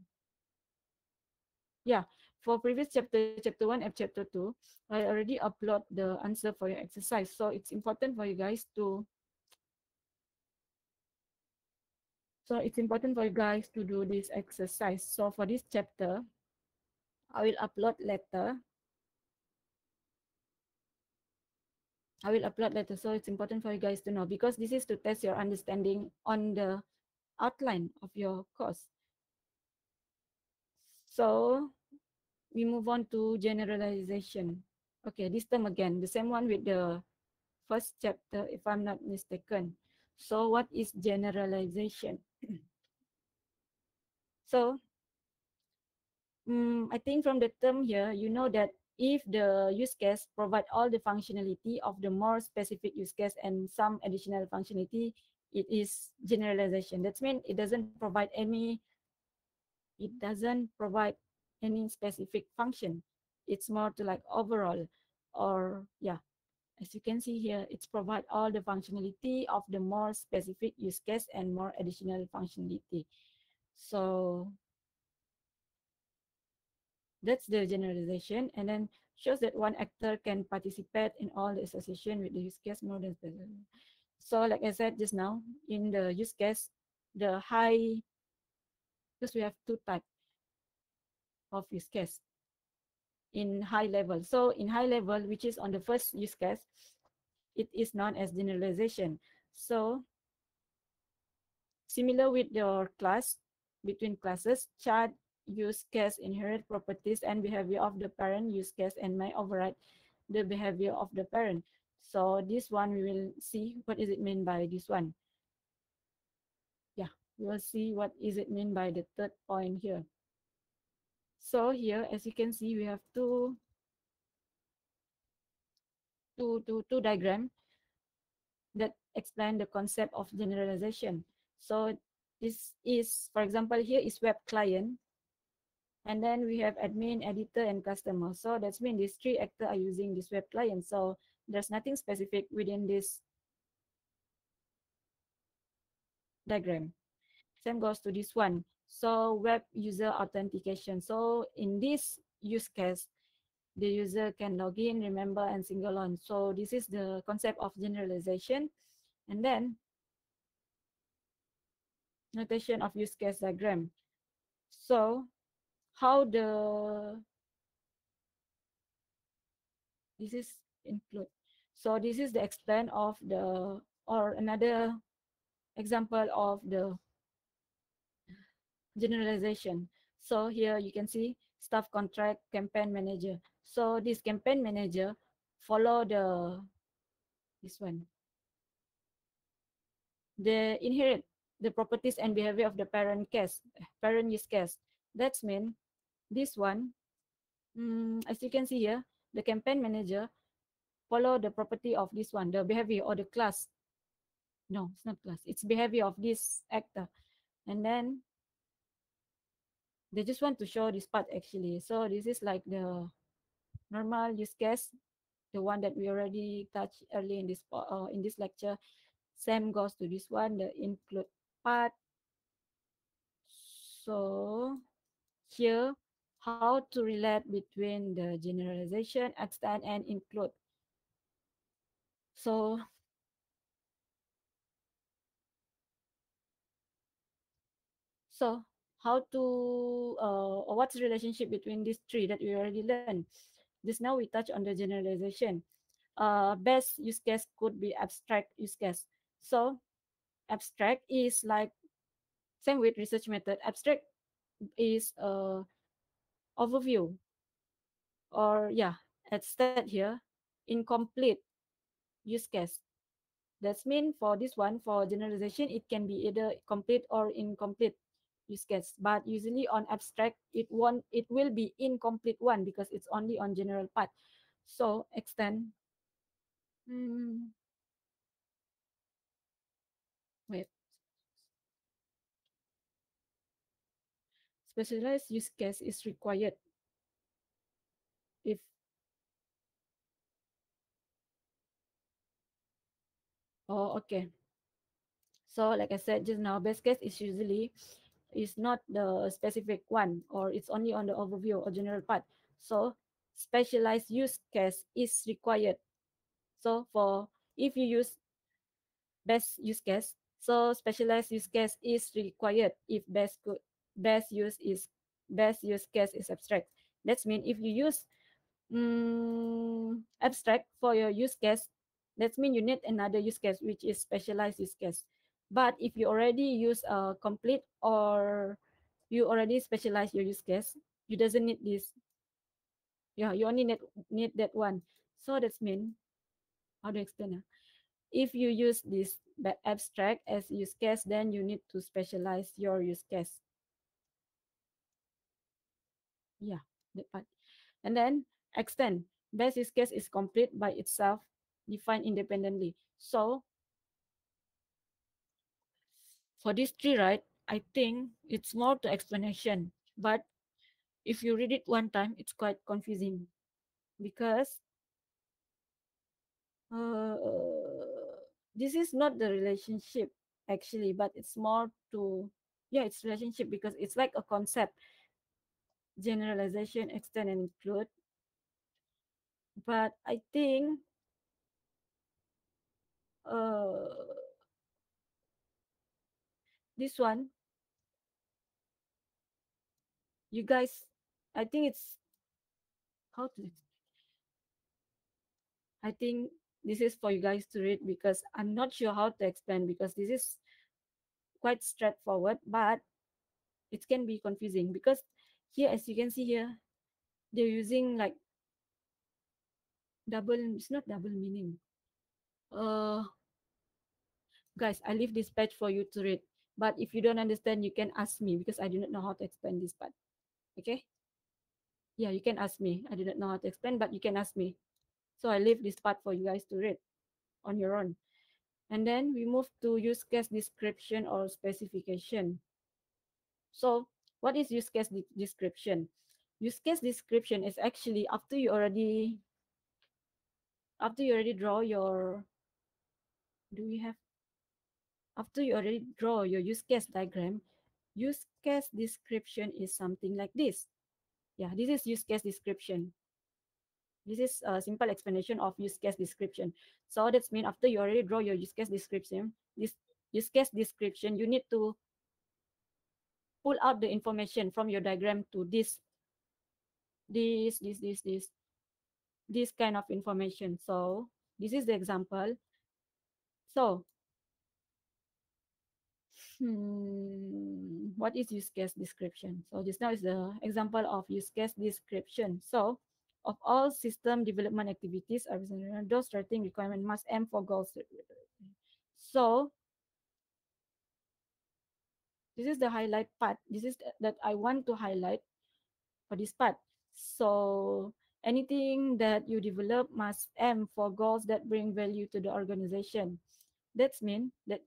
yeah, for previous chapter, chapter 1 and chapter 2, I already upload the answer for your exercise. So it's important for you guys to, so it's important for you guys to do this exercise. So for this chapter, I will upload later. I will upload later. So it's important for you guys to know because this is to test your understanding on the outline of your course. So we move on to generalization. Okay, this term again, the same one with the first chapter, if I'm not mistaken. So what is generalization? So I think from the term here, you know that if the use case provide all the functionality of the more specific use case and some additional functionality, it is generalization. That means it doesn't provide any specific function. It's more to like overall, or yeah, as you can see here, it's provide all the functionality of the more specific use case and more additional functionality. So that's the generalization, and then shows that one actor can participate in all the association with the use case more than specific. So like I said just now, in the use case, the high, because we have two types of use case in high level. So in high level, which is on the first use case, it is known as generalization. So similar with your class, between classes, child use case inherit properties and behavior of the parent use case and may override the behavior of the parent. So this one we will see what is it mean by this one. Yeah, we will see what is it mean by the third point here. So here, as you can see, we have two diagram that explain the concept of generalization. So this is, for example, here is web client, and then we have admin, editor, and customer. So that's mean these three actors are using this web client. So there's nothing specific within this diagram. Same goes to this one. So web user authentication. So in this use case, the user can log in, remember, and single on. So this is the concept of generalization. And then notation of use case diagram. So how the this is include. So this is the explain of the or another example of the generalization. So here you can see staff contract campaign manager. So this campaign manager follow the this one. They inherit the properties and behavior of the parent use case. That's mean this one, as you can see here, the campaign manager follow the property of this one, the behavior or the class. No, it's not class. It's behavior of this actor. And then they just want to show this part actually. So this is like the normal use case, the one that we already touched early in this lecture. Same goes to this one, the include part. So here, how to relate between the generalization, extend, and include. So so how to or what's the relationship between these three that we already learned? Just now we touch on the generalization. Best use case could be abstract use case. So abstract is like same with research method. Abstract is overview or yeah, at state here, incomplete use case. That's mean for this one, for generalization, it can be either complete or incomplete use case. But usually on abstract, it will be incomplete one because it's only on general part. So extend. Hmm, wait. Specialized use case is required if oh okay. So like I said just now, best case is usually is not the specific one or it's only on the overview or general part. So specialized use case is required. So for if you use best use case, so specialized use case is required if best use is best use case is abstract. That's mean if you use abstract for your use case, that means you need another use case which is specialized use case. But if you already use a complete or you already specialize your use case, you doesn't need this. Yeah, you only need that one. So that's mean how to explain. If you use this abstract as use case, then you need to specialize your use case. Yeah, that part. And then extend. Best use case is complete by itself, defined independently. So for these three, right, I think it's more to explanation. But if you read it one time, it's quite confusing because uh, this is not the relationship actually, but it's more to yeah, it's relationship because it's like a concept generalization, extend, and include. But I think uh, this one, you guys, I think it's how to. I think this is for you guys to read because I'm not sure how to explain because this is quite straightforward, but it can be confusing because here, as you can see here, they're using like double. It's not double meaning. Uh, Guys, I leave this page for you to read. But if you don't understand, you can ask me because I do not know how to explain this part. Okay? Yeah, you can ask me. I do not know how to explain, but you can ask me. So I leave this part for you guys to read on your own. And then we move to use case description or specification. So what is use case description? Use case description is actually after you already draw your do we have after you already draw your use case diagram. Use case description is something like this. Yeah, this is use case description. This is a simple explanation of use case description. So that's mean after you already draw your use case description, this use case description, you need to pull out the information from your diagram to this, this, this, this, this kind of information. So this is the example. So what is use case description? So this now is the example of use case description. So of all system development activities, those starting requirement must aim for goals. So this is the highlight part. This is that I want to highlight for this part. So anything that you develop must aim for goals that bring value to the organization. That's mean that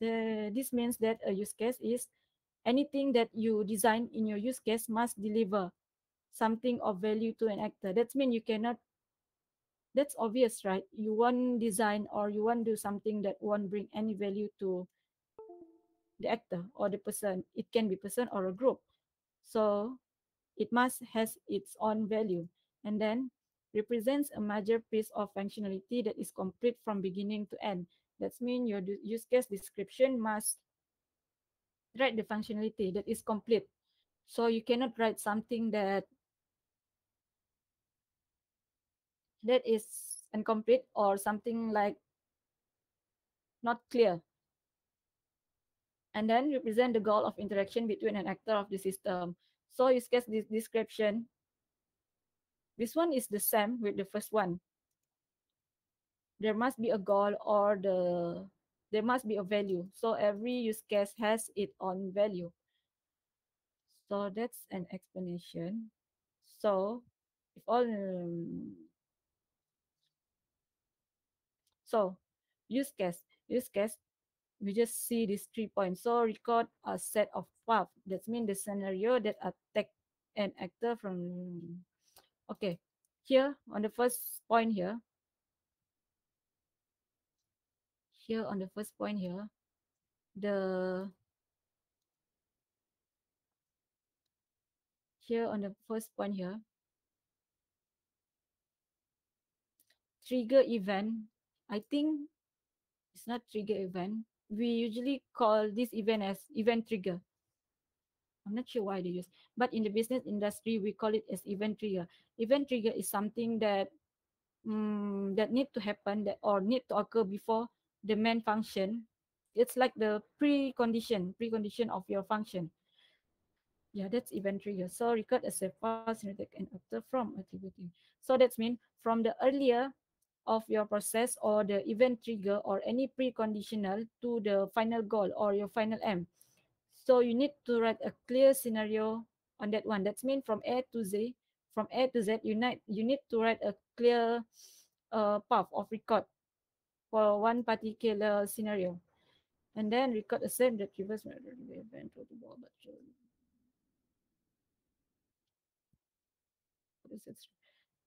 this means that a use case is anything that you design in your use case must deliver something of value to an actor. That's mean you cannot, that's obvious, right? You want design or you want do something that won't bring any value to the actor or the person. It can be person or a group. So it must has its own value and then represents a major piece of functionality that is complete from beginning to end. That means your use case description must write the functionality that is complete. So you cannot write something that is incomplete or something like not clear. And then represent the goal of interaction between an actor of the system. So use case description. This one is the same with the first one. There must be a goal or there must be a value. So every use case has its own value. So that's an explanation. So if all so use case we just see these 3 points. So record a set of path. That means the scenario that attack an actor from. Okay, here on the first point here on the first point here, the here on the first point here, trigger event. I think it's not trigger event. We usually call this event as event trigger. I'm not sure why they use, but in the business industry, we call it as event trigger. Event trigger is something that need to happen that or need to occur before the main function. It's like the precondition of your function. Yeah, that's event trigger. So record as a fast synthetic and after from activity. So that's mean from the earlier of your process or the event trigger or any preconditional to the final goal or your final aim. So you need to write a clear scenario on that one. That's mean from A to Z, you need to write a clear path of record for one particular scenario. And then record a same that reverse the event to the ball, but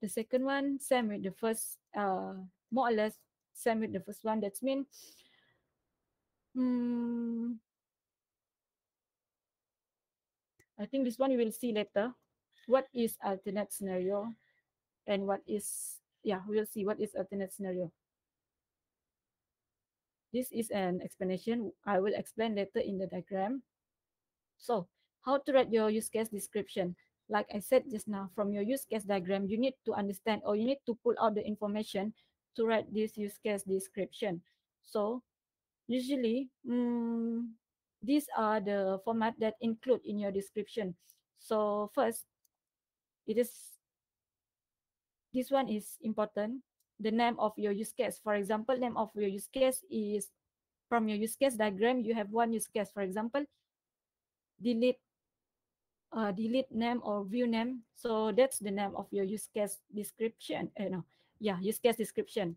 the second one, same with the first, more or less same with the first one. That's mean, hmm, I think this one you will see later. What is alternate scenario and what is, yeah, we'll see what is alternate scenario. This is an explanation. I will explain later in the diagram. So how to write your use case description? Like I said just now, from your use case diagram, you need to understand or you need to pull out the information to write this use case description. So usually, these are the format that include in your description. So first, it is this one is important. The name of your use case. For example, name of your use case is from your use case diagram. You have one use case. For example, delete delete name or view name. So that's the name of your use case description. No, yeah, use case description.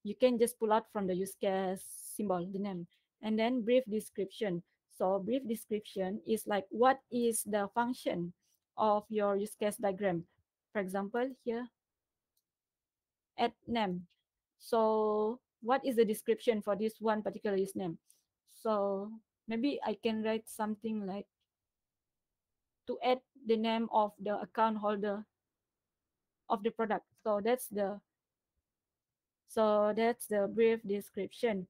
you can just pull out from the use case symbol, the name, and then brief description. So brief description is like what is the function of your use case diagram. For example, here add name. So what is the description for this one particular use name? So maybe I can write something like to add the name of the account holder of the product. So that's the brief description.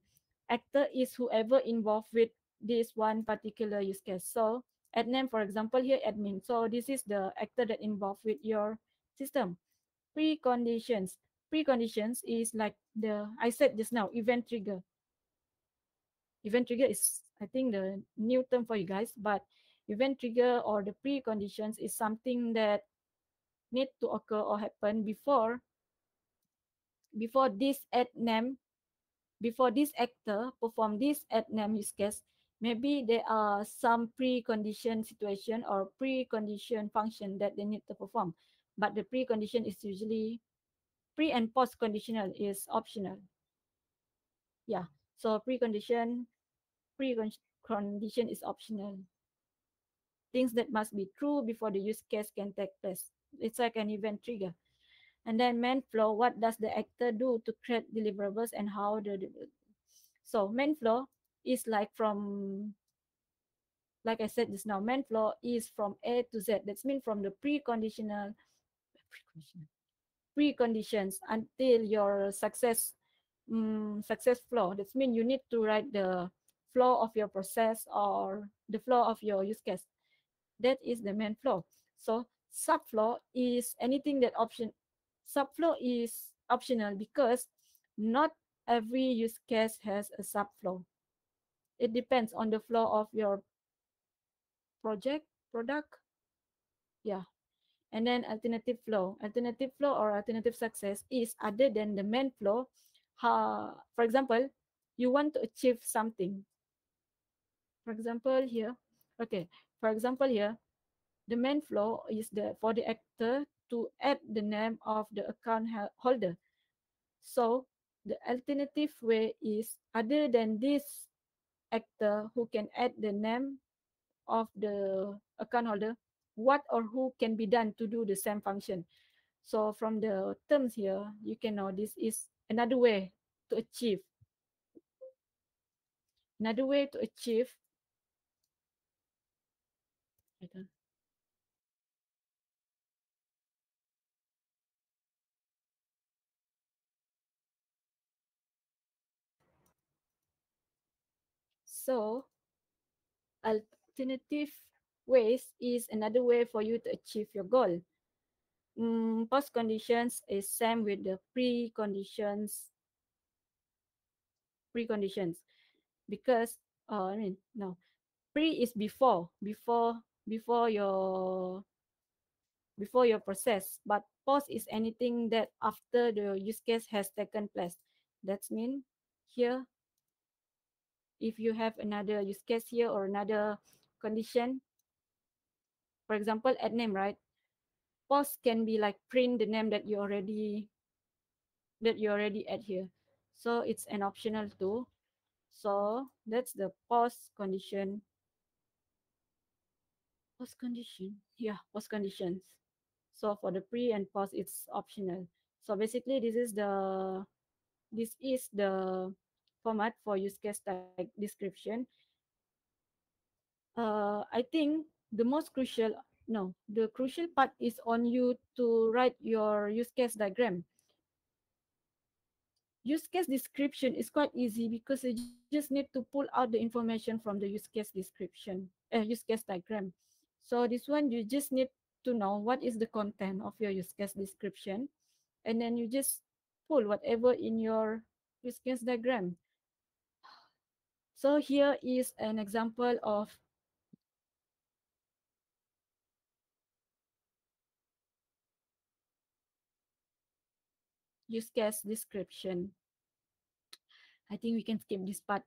Actor is whoever involved with this one particular use case. So add name, for example, here admin. So this is the actor that involved with your system. Preconditions. Preconditions is like the I said just now, event trigger. Event trigger is I think the new term for you guys, but event trigger or the preconditions is something that need to occur or happen before this add name, before this actor perform this add name use case. Maybe there are some precondition situation or precondition function that they need to perform, but the precondition is usually pre and post conditional is optional. Yeah, so precondition is optional. Things that must be true before the use case can take place. It's like an event trigger. And then main flow, what does the actor do to create deliverables and how so main flow is like from, like I said just now, main flow is from A to Z. That's mean from the preconditions until your success flow. That's mean you need to write the flow of your process or the flow of your use case. That is the main flow. So subflow is anything that option. Subflow is optional because not every use case has a subflow. It depends on the flow of your product. Yeah. And then alternative flow. Alternative flow or alternative success is other than the main flow. For example, you want to achieve something. For example, here, okay. For example, here, the main flow is for the actor to add the name of the account holder. So the alternative way is other than this actor who can add the name of the account holder, what or who can be done to do the same function. So from the terms here, you can know this is another way to achieve. Another way to achieve. So alternative ways is another way for you to achieve your goal. Post conditions is same with the preconditions because I mean no, pre is before your process, but post is anything that after the use case has taken place. That's mean here if you have another use case here or another condition, for example add name, right? Post can be like print the name that you already add here. So it's an optional too. So that's the post condition. Post condition. Yeah, post conditions. So for the pre and post, it's optional. So basically, this is the format for use case type description. I think the most crucial, no, the crucial part is on you to write your use case diagram. Use case description is quite easy because you just need to pull out the information from the use case description, use case diagram. So this one, you just need to know what is the content of your use case description, and then you just pull whatever in your use case diagram. So here is an example of use case description. I think we can skip this part.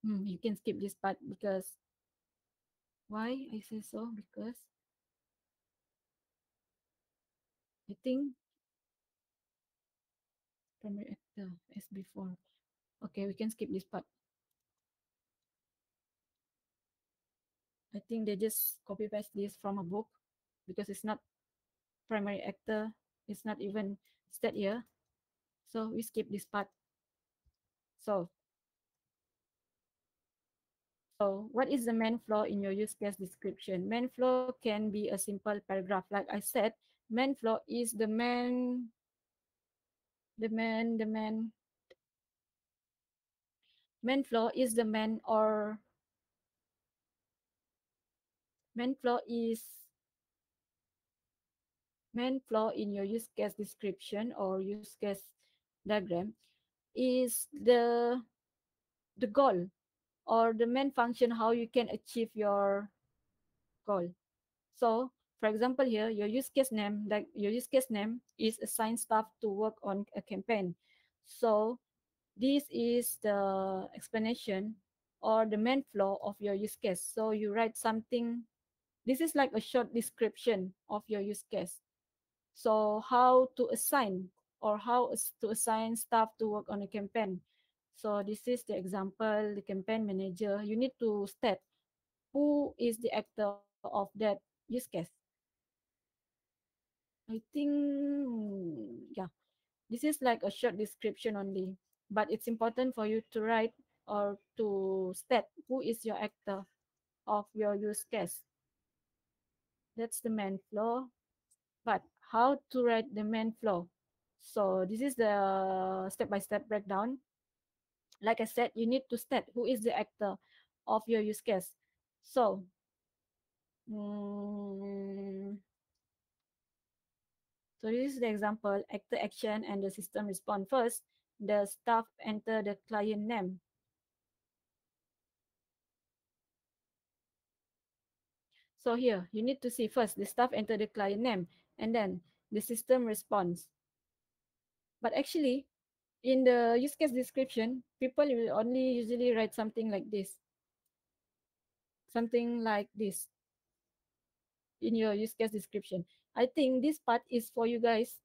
You can skip this part because why I say so? Because I think primary actor as before. Okay, we can skip this part. I think they just copy paste this from a book because it's not primary actor. It's not even stat here. So we skip this part. So, so what is the main flaw in your use case description? Main flaw can be a simple paragraph. Like I said, main flaw is main flaw is the main or main flaw is main flaw in your use case description or use case diagram is the goal or the main function how you can achieve your goal. So for example here, your use case name, like your use case name is assign staff to work on a campaign. So this is the explanation or the main flaw of your use case. So you write something, this is like a short description of your use case. So how to assign or to assign staff to work on a campaign. So this is the example, the campaign manager. You need to state who is the actor of that use case. I think, yeah, this is like a short description only, but it's important for you to write or to state who is your actor of your use case. That's the main flaw. But how to write the main flaw? So this is the step-by-step breakdown. Like I said, you need to state who is the actor of your use case. So, mm, so this is the example, actor action and the system respond. First, the staff enter the client name. So here, you need to see first, the staff enter the client name, and then the system responds. But actually, in the use case description, people will only usually write something like this. Something like this in your use case description. I think this part is for you guys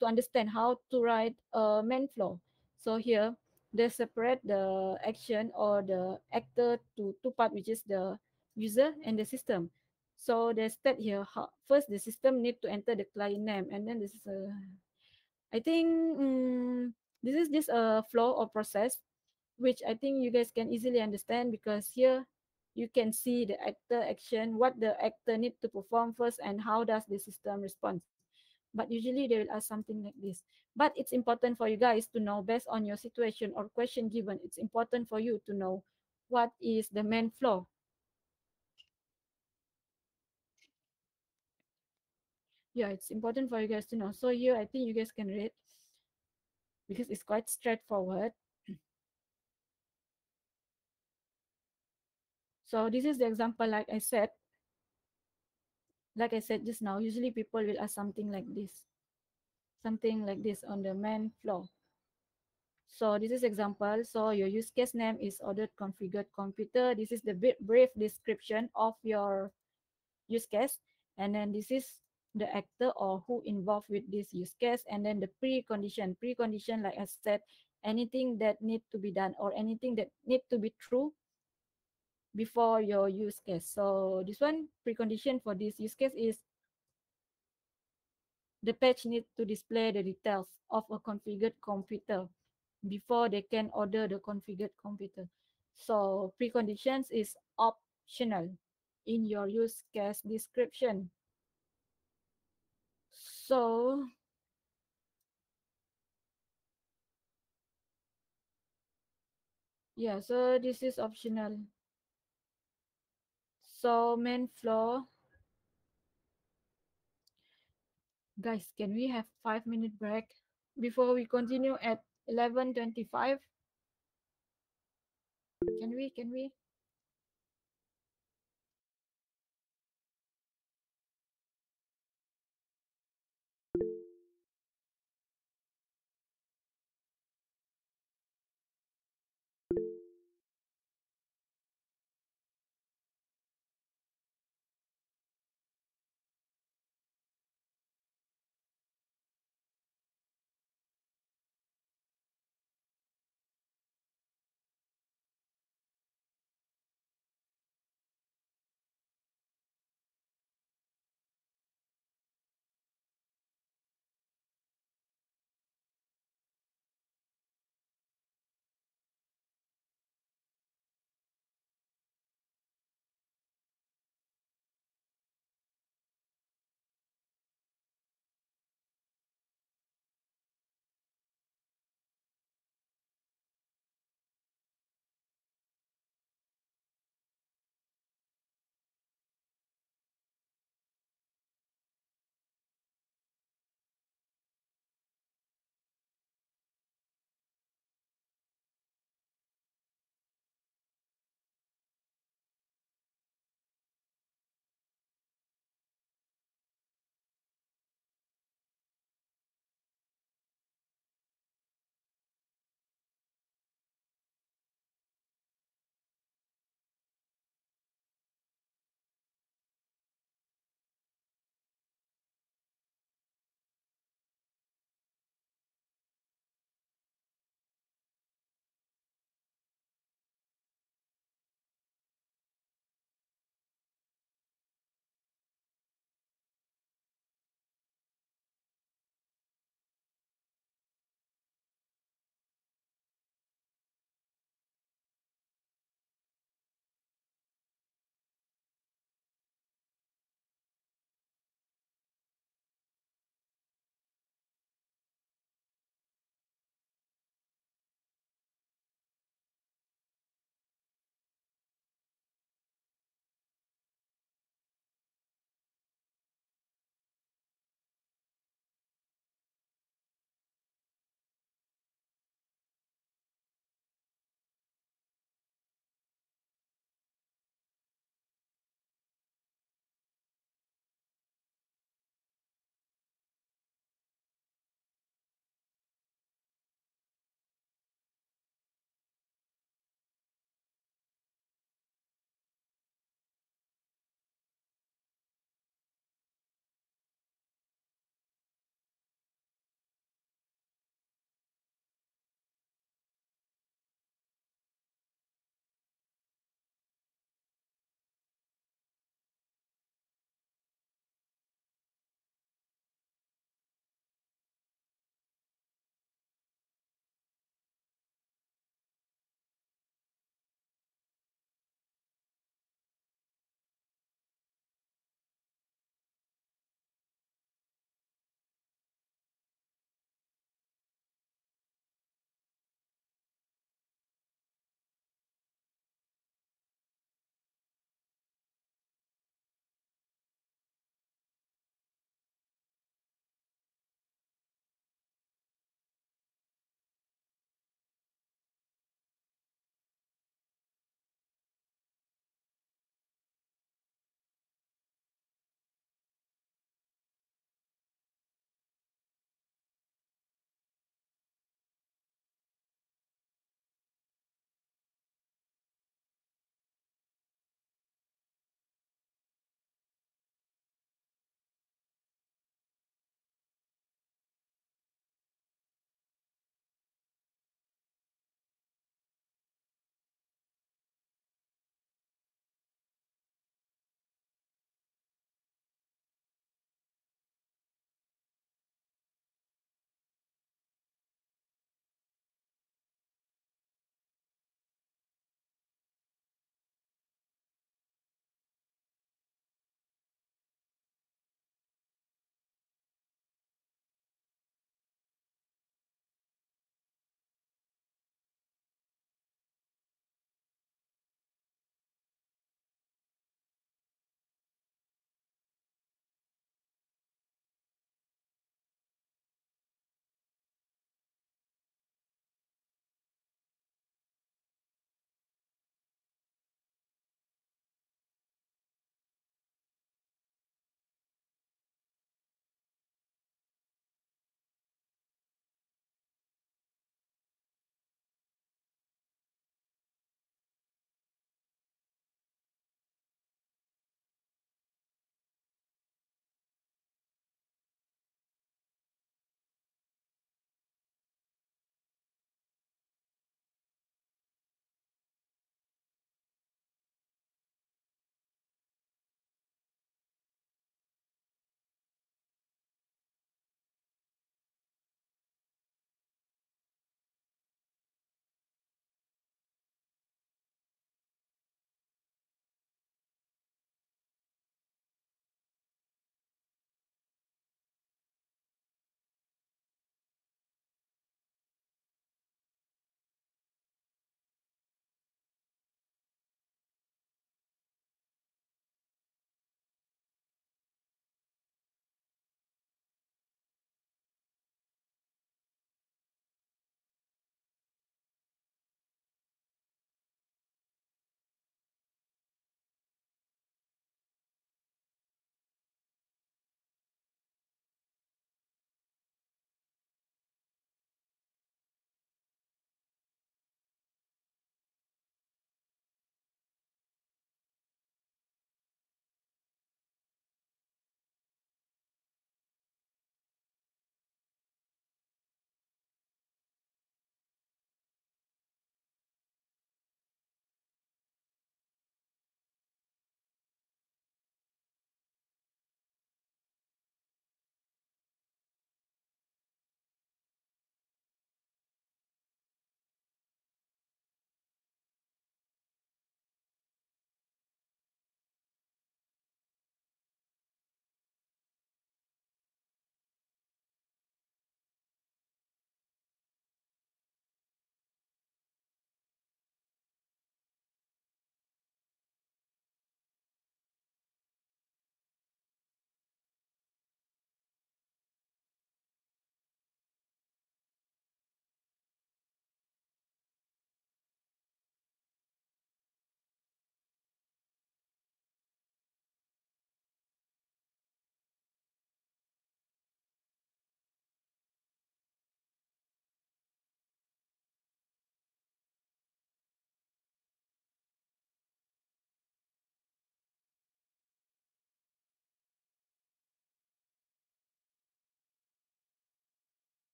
to understand how to write a main flow. So here, they separate the action or the actor to two parts, which is the user and the system. So they state here, how, first the system need to enter the client name, and then this is a, I think this is just a flow or process, which I think you guys can easily understand because here you can see the actor action, what the actor need to perform first, and how does the system respond. But usually they will ask something like this. But it's important for you guys to know based on your situation or question given, it's important for you to know what is the main flow. Yeah, it's important for you guys to know. So here I think you guys can read because it's quite straightforward. So this is the example, like I said just now, usually people will ask something like this on the main flow. So this is example. So your use case name is ordered configured computer. This is the brief description of your use case. And then this is the actor or who involved with this use case. And then the precondition. Precondition, like I said, anything that need to be done or anything that need to be true before your use case. So this one, precondition for this use case is the page needs to display the details of a configured computer before they can order the configured computer. So preconditions is optional in your use case description. So yeah, so this is optional. So main flow, guys, can we have 5 minute break before we continue at 11:25? Can we?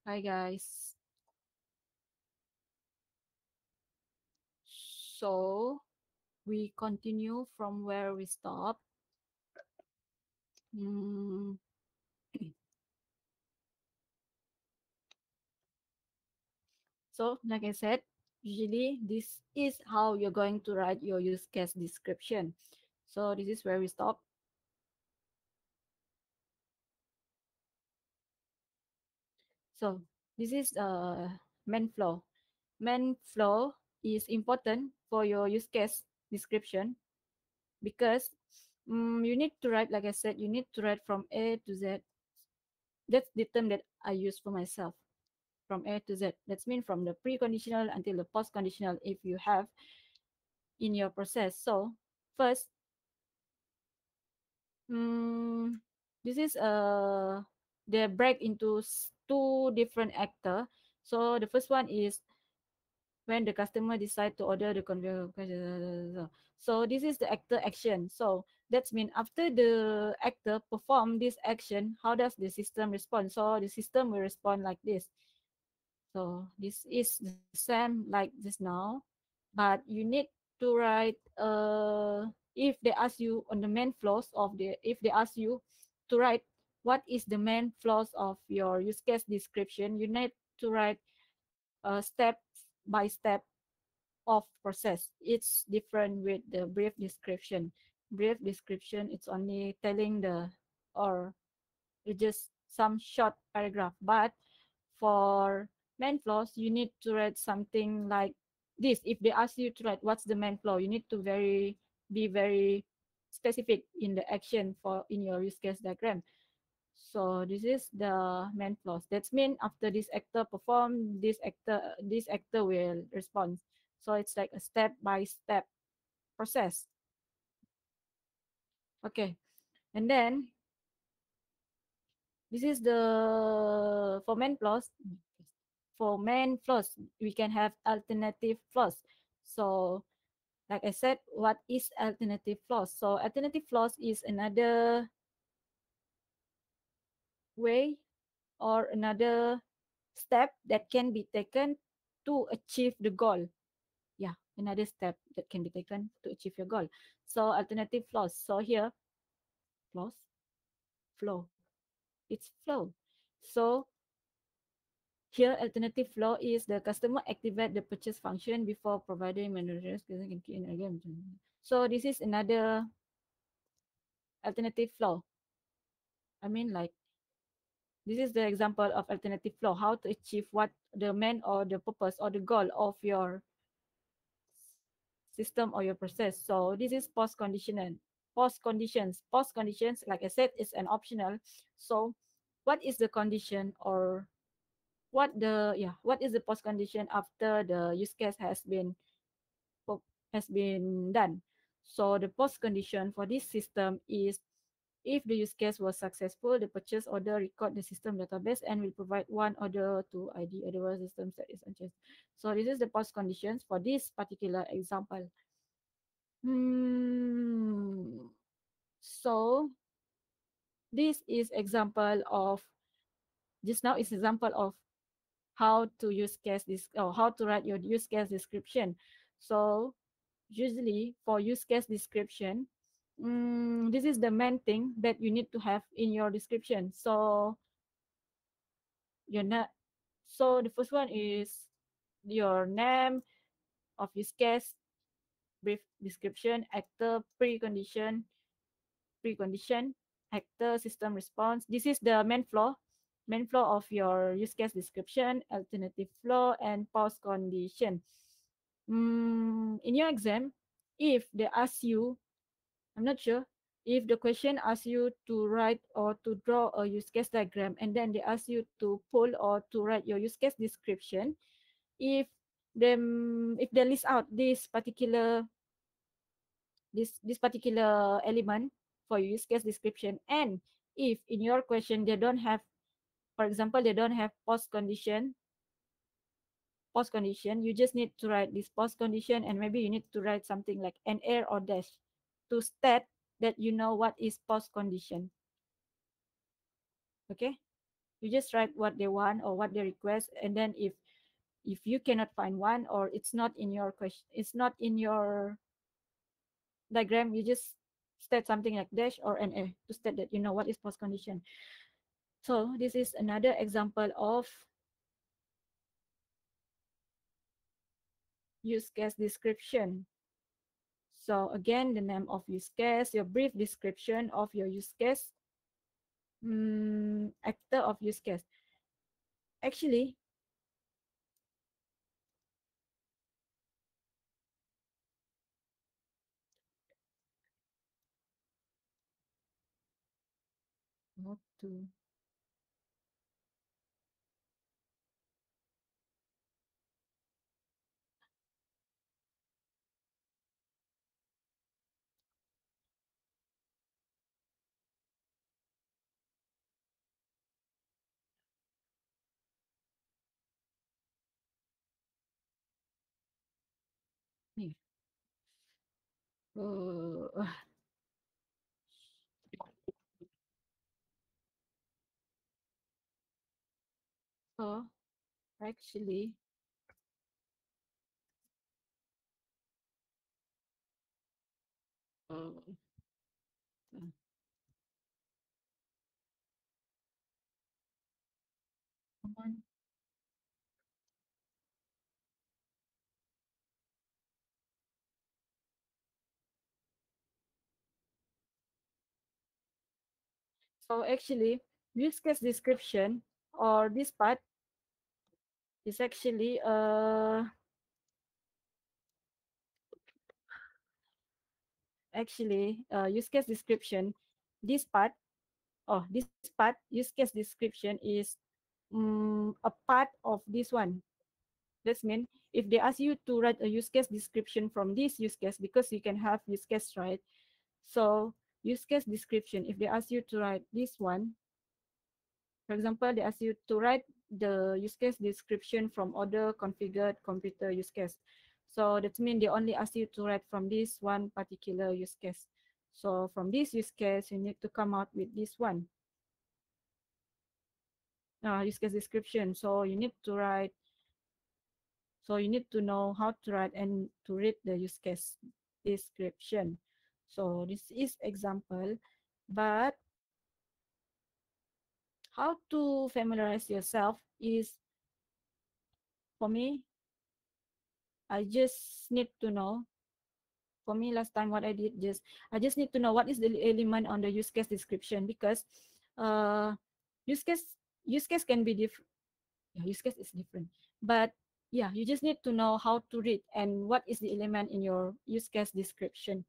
Hi guys. So we continue from where we stopped. Mm, so like I said, usually this is how you're going to write your use case description. So this is where we stop. So this is main flow. Main flow is important for your use case description because you need to write, like I said, you need to write from A to Z. That's the term that I use for myself, from A to Z. That's mean from the preconditional until the post-conditional if you have in your process. So first, mm, this is they break into two different actor. So the first one is when the customer decide to order the conveyor. So this is the actor action. So that's mean after the actor perform this action, how does the system respond? So the system will respond like this. So this is the same like just now, but you need to write if they ask you on the main flows of the if they ask you to write what is the main flows of your use case description, you need to write step by step of process. It's different with the brief description. Brief description it's only telling the or it's just some short paragraph. But for main flows, you need to write something like this. If they ask you to write what's the main flow, you need to be very specific in the action for in your use case diagram. So this is the main flows. That's mean after this actor perform, this actor will respond. So it's like a step by step process. Okay, and then this is the for main flows. For main flows, we can have alternative flows. So like I said, what is alternative flows? So alternative flows is another way or another step that can be taken to achieve the goal. Yeah, another step that can be taken to achieve your goal. So alternative flows. So here, flows, flow. It's flow. So here, alternative flow is the customer activate the purchase function before providing managers can key in again. So this is another alternative flow. I mean, like this is the example of alternative flow. How to achieve what the main or the purpose or the goal of your system or your process. So this is post conditional. Post conditions. Post conditions, like I said, is an optional. So what is the condition or what is the post condition after the use case has been done? So the post condition for this system is if the use case was successful, the purchase order record the system database and will provide one order to ID, otherwise system set is unchanged. So this is the post conditions for this particular example. Hmm. So this is example of just now is example of how to use case this or how to write your use case description. So usually for use case description, this is the main thing that you need to have in your description. So you're not so the first one is your name of use case, brief description, actor, precondition, actor, system response. This is the main flow of your use case description, alternative flow, and post condition. In your exam, if they ask you, I'm not sure, if the question asks you to write or to draw a use case diagram, and then they ask you to pull or to write your use case description, if if they list out this particular element for use case description, and if in your question they don't have, for example, they don't have post condition, you just need to write this post condition, and maybe you need to write something like an air or dash to state that you know what is post condition. Okay, You just write what they want or what they request, and then if you cannot find one or it's not in your question, it's not in your diagram, you just state something like dash or an a to state that you know what is post condition. So this is another example of use case description. So again, the name of use case, your brief description of your use case, actor of use case. Actually, what to me. Uh, so actually, uh, someone. So actually, use case description or this part is actually use case description. This part, this part use case description is a part of this one. That's mean if they ask you to write a use case description from this use case, because you can have use case, right? So use case description, if they ask you to write this one, for example, they ask you to write the use case description from other configured computer use case. So that means they only ask you to write from this one particular use case. So from this use case, you need to come out with this one use case description. So you need to write. So you need to know how to write and to read the use case description. So this is example, but how to familiarize yourself is, for me, I just need to know. For me, last time what I did, I just need to know what is the element on the use case description, because uh use case use case can be different. Yeah, use case is different. But yeah, you just need to know how to read and what is the element in your use case description.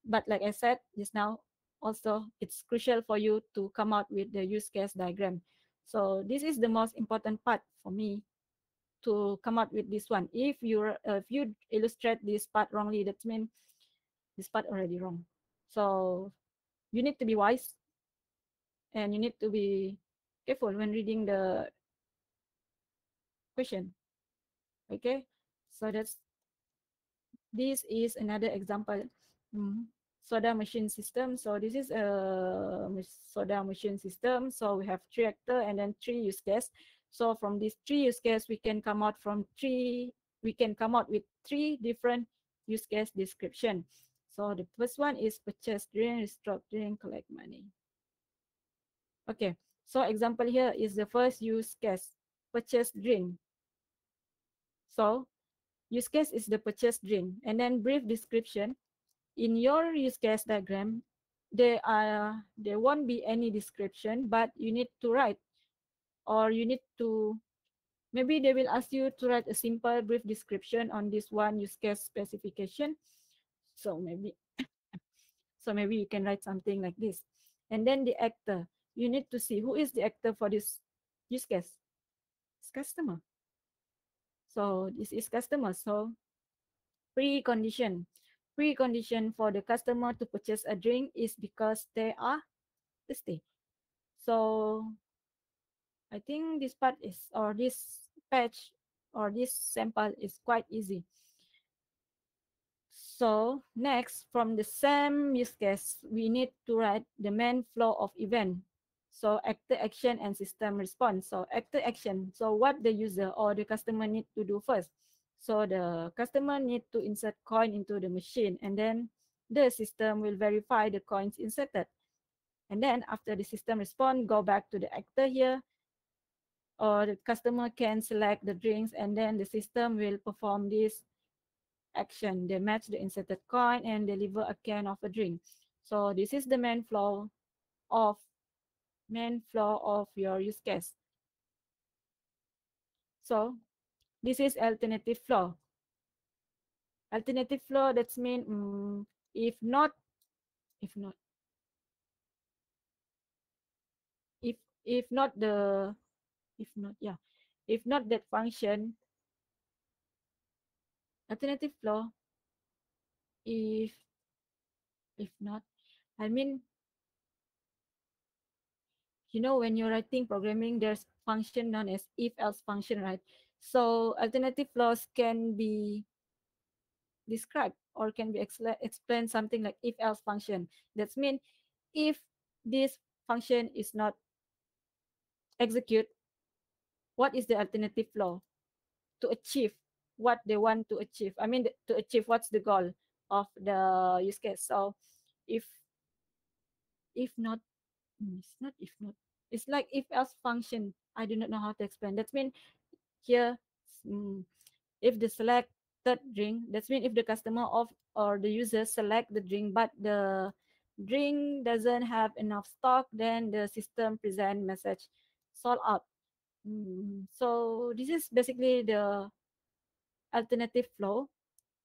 But like I said just now, also it's crucial for you to come out with the use case diagram. So this is the most important part for me, to come out with this one. If you illustrate this part wrongly, that means this part already wrong. So you need to be wise and you need to be careful when reading the question. Okay, so this is another example. Mm. Soda machine system. So this is a soda machine system. So we have three actor and then three use case. So from these three use case, we can come out with three different use case description. So the first one is purchase drink, restructuring, collect money. Okay, so example here is the first use case, purchase drink. So use case is the purchase drink, and then brief description. In your use case diagram, there won't be any description, but you need to write, or you need to, maybe they will ask you to write a simple brief description on this one use case specification. So maybe you can write something like this. And then the actor, you need to see who is the actor for this use case. It's customer. So this is customer. So precondition. Precondition for the customer to purchase a drink is because they are thirsty. So I think this part is, or this patch, or this sample is quite easy. So next, from the same use case, we need to write the main flow of event. So actor action and system response. So actor action. So what the user or the customer need to do first. So the customer need to insert coin into the machine, and then the system will verify the coins inserted. And then after the system respond, go back to the actor here, or the customer can select the drinks, and then the system will perform this action. They match the inserted coin and deliver a can of a drink. So this is the of main flow of your use case. So this is alternative flow. Alternative flow, that's mean if not, if not, if if not the, if not, yeah, if not that function, alternative flow, if if not, I mean, when you're writing programming, there's function known as if else function, right? So alternative flows can be described or can be explained something like if else function. That's mean if this function is not execute, what is the alternative flow to achieve what they want to achieve? I mean, to achieve what's the goal of the use case. So if not, it's not if not. It's like if else function. I do not know how to explain. That means here, mm, if the selected drink, that's mean if the customer of or the user select the drink, but the drink doesn't have enough stock, then the system present message sold out. So this is basically the alternative flow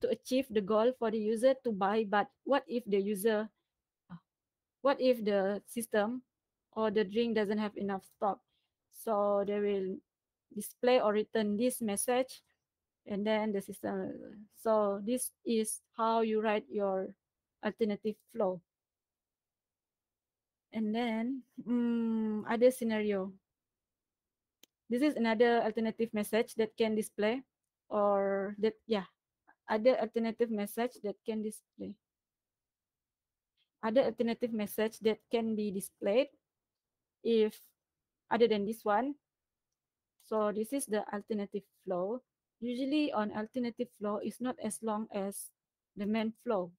to achieve the goal for the user to buy. But what if the system or the drink doesn't have enough stock? So they will display or return this message, and then the system. So this is how you write your alternative flow. And then other scenario. This is another alternative message that can display, or that, yeah, other alternative message that can display. Other alternative message that can be displayed if other than this one. So this is the alternative flow. Usually on alternative flow is not as long as the main flow,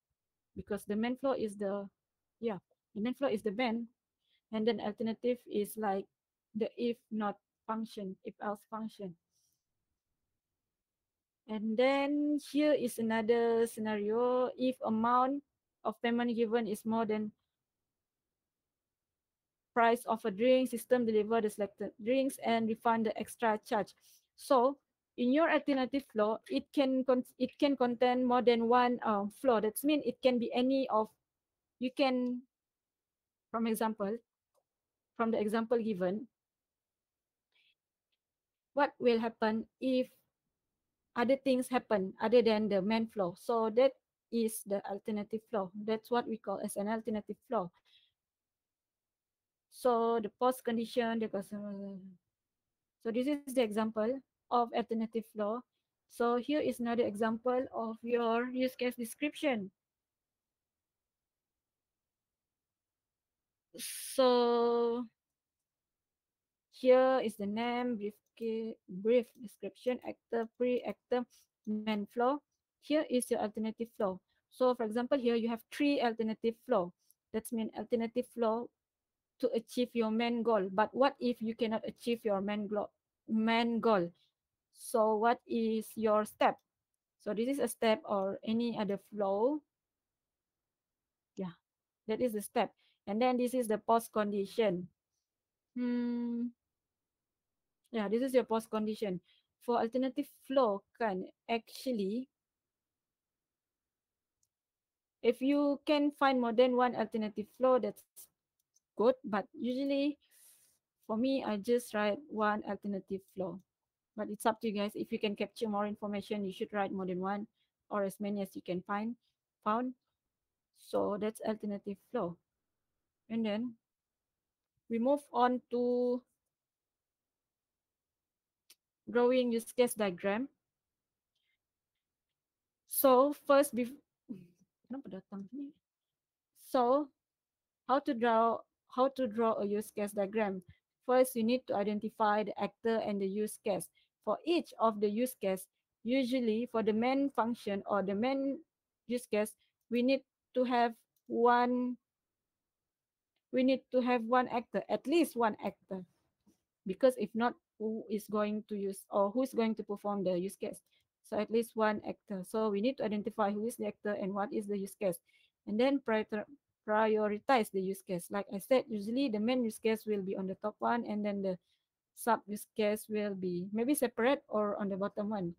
because the main flow is the, yeah, the main flow is the main, and then alternative is like the if not function, if else function. And then here is another scenario. If amount of payment given is more than price of a drink, system deliver the selected drinks and refund the extra charge. So in your alternative flow, it can contain more than one flow. That means it can be any of, you can, from example, from the example given, what will happen if other things happen other than the main flow. So that is the alternative flow. That's what we call as an alternative flow. So the post condition, the customer. So this is the example of alternative flow. So here is another example of your use case description. So here is the name, brief description, actor, pre-actor, main flow. Here is your alternative flow. So for example, here you have 3 alternative flow. That's mean alternative flow to achieve your main goal. But what if you cannot achieve your main goal? So what is your step? So this is a step or any other flow. Yeah, that is the step. And then this is the post condition. Hmm, yeah, this is your post condition. For alternative flow kan actually, if you can find more than one alternative flow, that's good. But usually for me, I just write one alternative flow. But it's up to you guys. If you can capture more information, you should write more than one or as many as you can found. So that's alternative flow. And then we move on to drawing use case diagram. So first, kenapa datang ni? So how to draw? how to draw a use case diagram. First, you need to identify the actor and the use case. For each of the use case, usually for the main function or the main use case, we need to have one one actor, at least one actor, because if not, who is going to use or who is going to perform the use case? So at least one actor. So we need to identify who is the actor and what is the use case, and then prioritize the use case. Like I said, usually the main use case will be on the top one, and then the sub use case will be maybe separate or on the bottom one.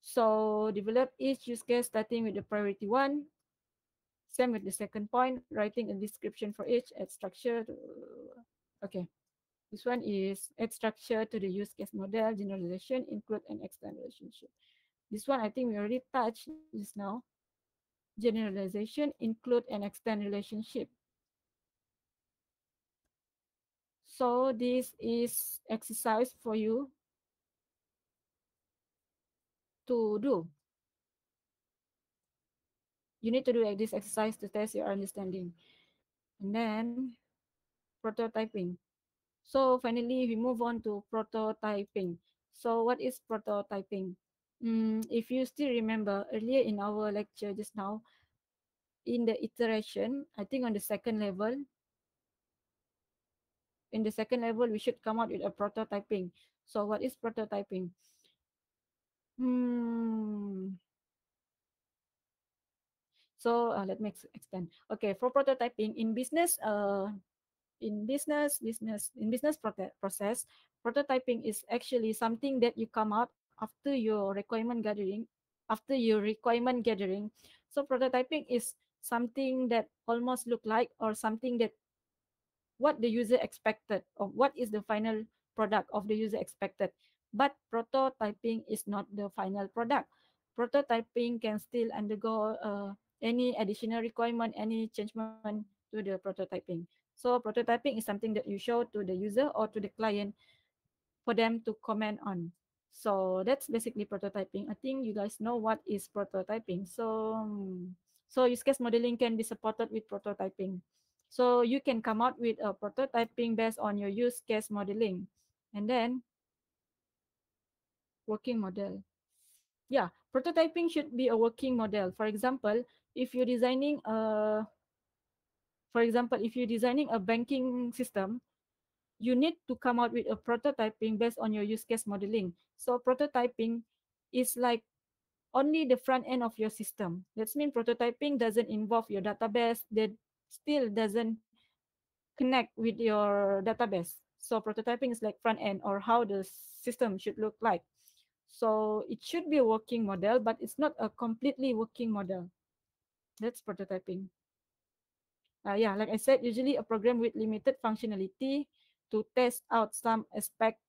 So develop each use case starting with the priority one. Same with the second point, writing a description for each, add structure to, okay. This one is add structure to the use case model, generalization, include and extend relationship. This one I think we already touched just now. Generalization, include and extend relationship. So this is exercise for you to do. You need to do this exercise to test your understanding. And then prototyping. So finally, we move on to prototyping. So what is prototyping? If you still remember earlier in our lecture just now, in the iteration, I think on the second level, we should come out with a prototyping. So what is prototyping? Hmm. So let me extend. Okay, for prototyping in business, process, prototyping is actually something that you come out after your requirement gathering. So prototyping is something that almost look like or something that what the user expected or what is the final product of the user expected. But prototyping is not the final product. Prototyping can still undergo any additional requirement, any changement to the prototyping. So prototyping is something that you show to the user or to the client for them to comment on. So that's basically prototyping. I think you guys know what is prototyping. So use case modeling can be supported with prototyping. So you can come out with a prototyping based on your use case modeling. And then working model. Yeah, prototyping should be a working model. If you're designing a if you're designing a banking system, you need to come out with a prototyping based on your use case modeling. So prototyping is like only the front end of your system. That means prototyping doesn't involve your database, that still doesn't connect with your database. So prototyping is like front end or how the system should look like. So it should be a working model, but it's not a completely working model. That's prototyping. Yeah, like I said, usually a program with limited functionality to test out some aspect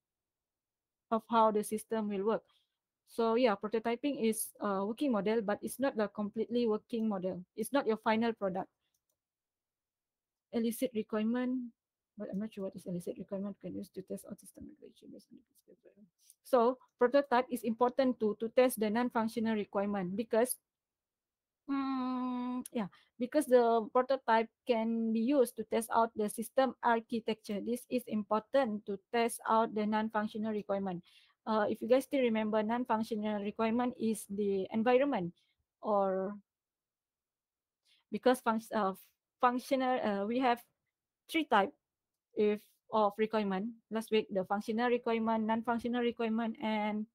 of how the system will work. So yeah, prototyping is a working model, but it's not the completely working model. It's not your final product. Elicit requirement, but I'm not sure what is elicit requirement can use to test out system regulation based on the. So prototype is important to test the non-functional requirement because because the prototype can be used to test out the system architecture. This is important to test out the non-functional requirement. If you guys still remember, non-functional requirement is the environment, or because functional, we have three type if of requirement. Last week, the functional requirement, non-functional requirement, and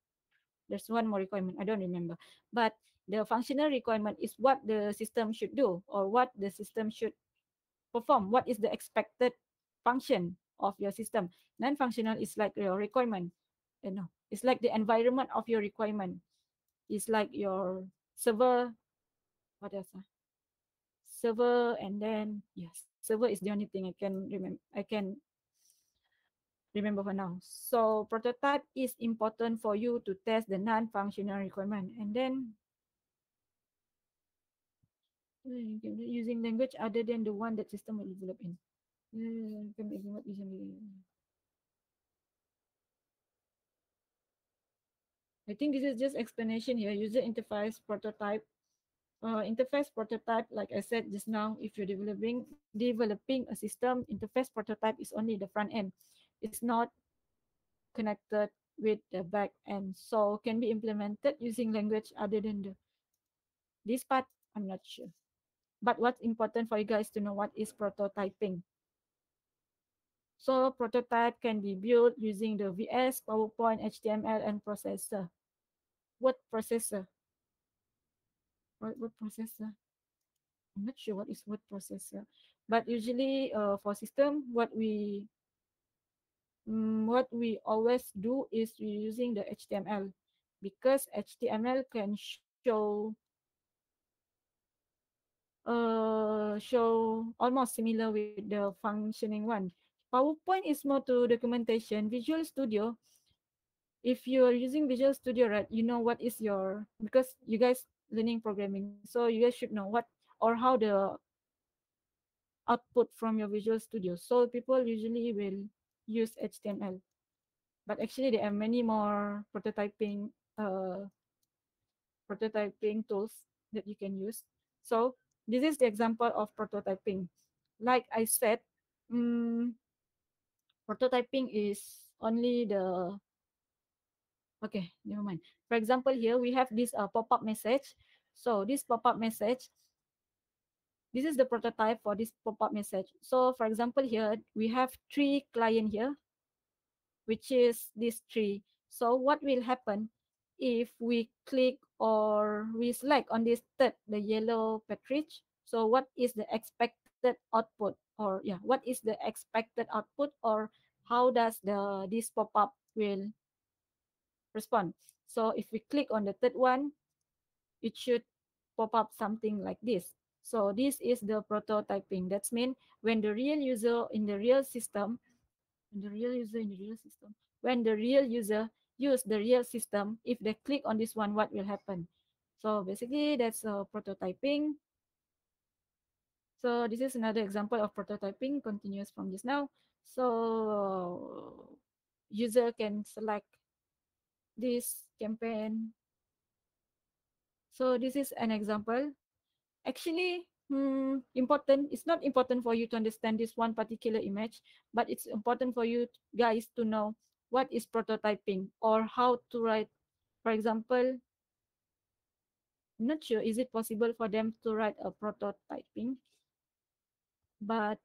there's one more requirement. I don't remember. But the functional requirement is what the system should do or what the system should perform. What is the expected function of your system? Non-functional is like your requirement. No, it's like the environment of your requirement. It's like your server. What else? Server, and then yeah, server is the only thing I can remember. I can remember for now. So prototype is important for you to test the non-functional requirement, and then using language other than the one that system will develop in. I think this is just explanation here. User interface prototype. Interface prototype, like I said just now, if you're developing a system, interface prototype is only the front end. It's not connected with the back end, so can be implemented using language other than this part. I'm not sure. But what's important for you guys to know what is prototyping. So prototype can be built using the VS, PowerPoint, HTML, and processor. What processor? What processor? I'm not sure what is word processor. But usually for system, what we always do is we using the HTML, because HTML can show almost similar with the functioning one. PowerPoint is more to documentation. Visual Studio, if you're using Visual Studio, right, you know what is your, because you guys learning programming, so you guys should know what or how the output from your Visual Studio. So people usually will use HTML, but actually there are many more prototyping tools that you can use. So this is the example of prototyping. Like I said, um, prototyping is only the, okay, never mind. For example, here we have this pop-up message. So this pop-up message, this is the prototype for this pop-up message. So for example, here we have three client here, which is this tree. So what will happen if we click or we select on this third, the yellow cartridge? So what is the expected output, or yeah, what is the expected output, or how does this pop-up will respond? So if we click on the third one, it should pop up something like this. So this is the prototyping. That's mean when the real user in the real system, when the real user use the real system, if they click on this one, what will happen? So basically that's prototyping. So this is another example of prototyping, continuous from just now. So user can select this campaign. So this is an example. Actually, important. It's not important for you to understand this one particular image, but it's important for you guys to know what is prototyping or how to write. For example, I'm not sure is it possible for them to write a prototyping, but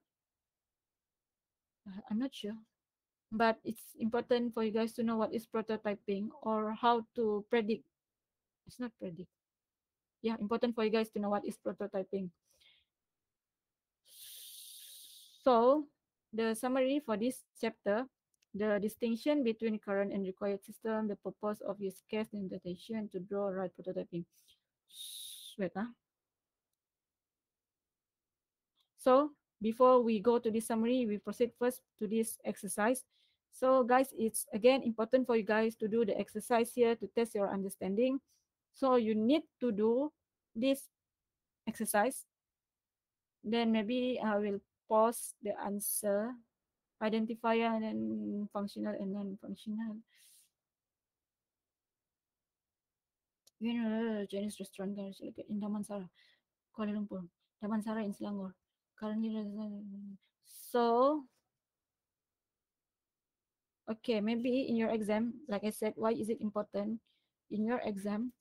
I'm not sure. But it's important for you guys to know what is prototyping or how to predict. It's not predict. Yeah, important for you guys to know what is prototyping. So, the summary for this chapter, the distinction between current and required system, the purpose of use case implementation to draw right prototyping. Wait, huh? So, before we go to this summary, we proceed first to this exercise. So, guys, it's again important for you guys to do the exercise here to test your understanding. So, you need to do this exercise. Then maybe I will pause the answer, identifier and then functional and non-functional. You know, Chinese restaurant guys like in Damansara, Kuala Lumpur, Damansara in Selangor. Currently, so okay, maybe in your exam, like I said, why is it important? In your exam,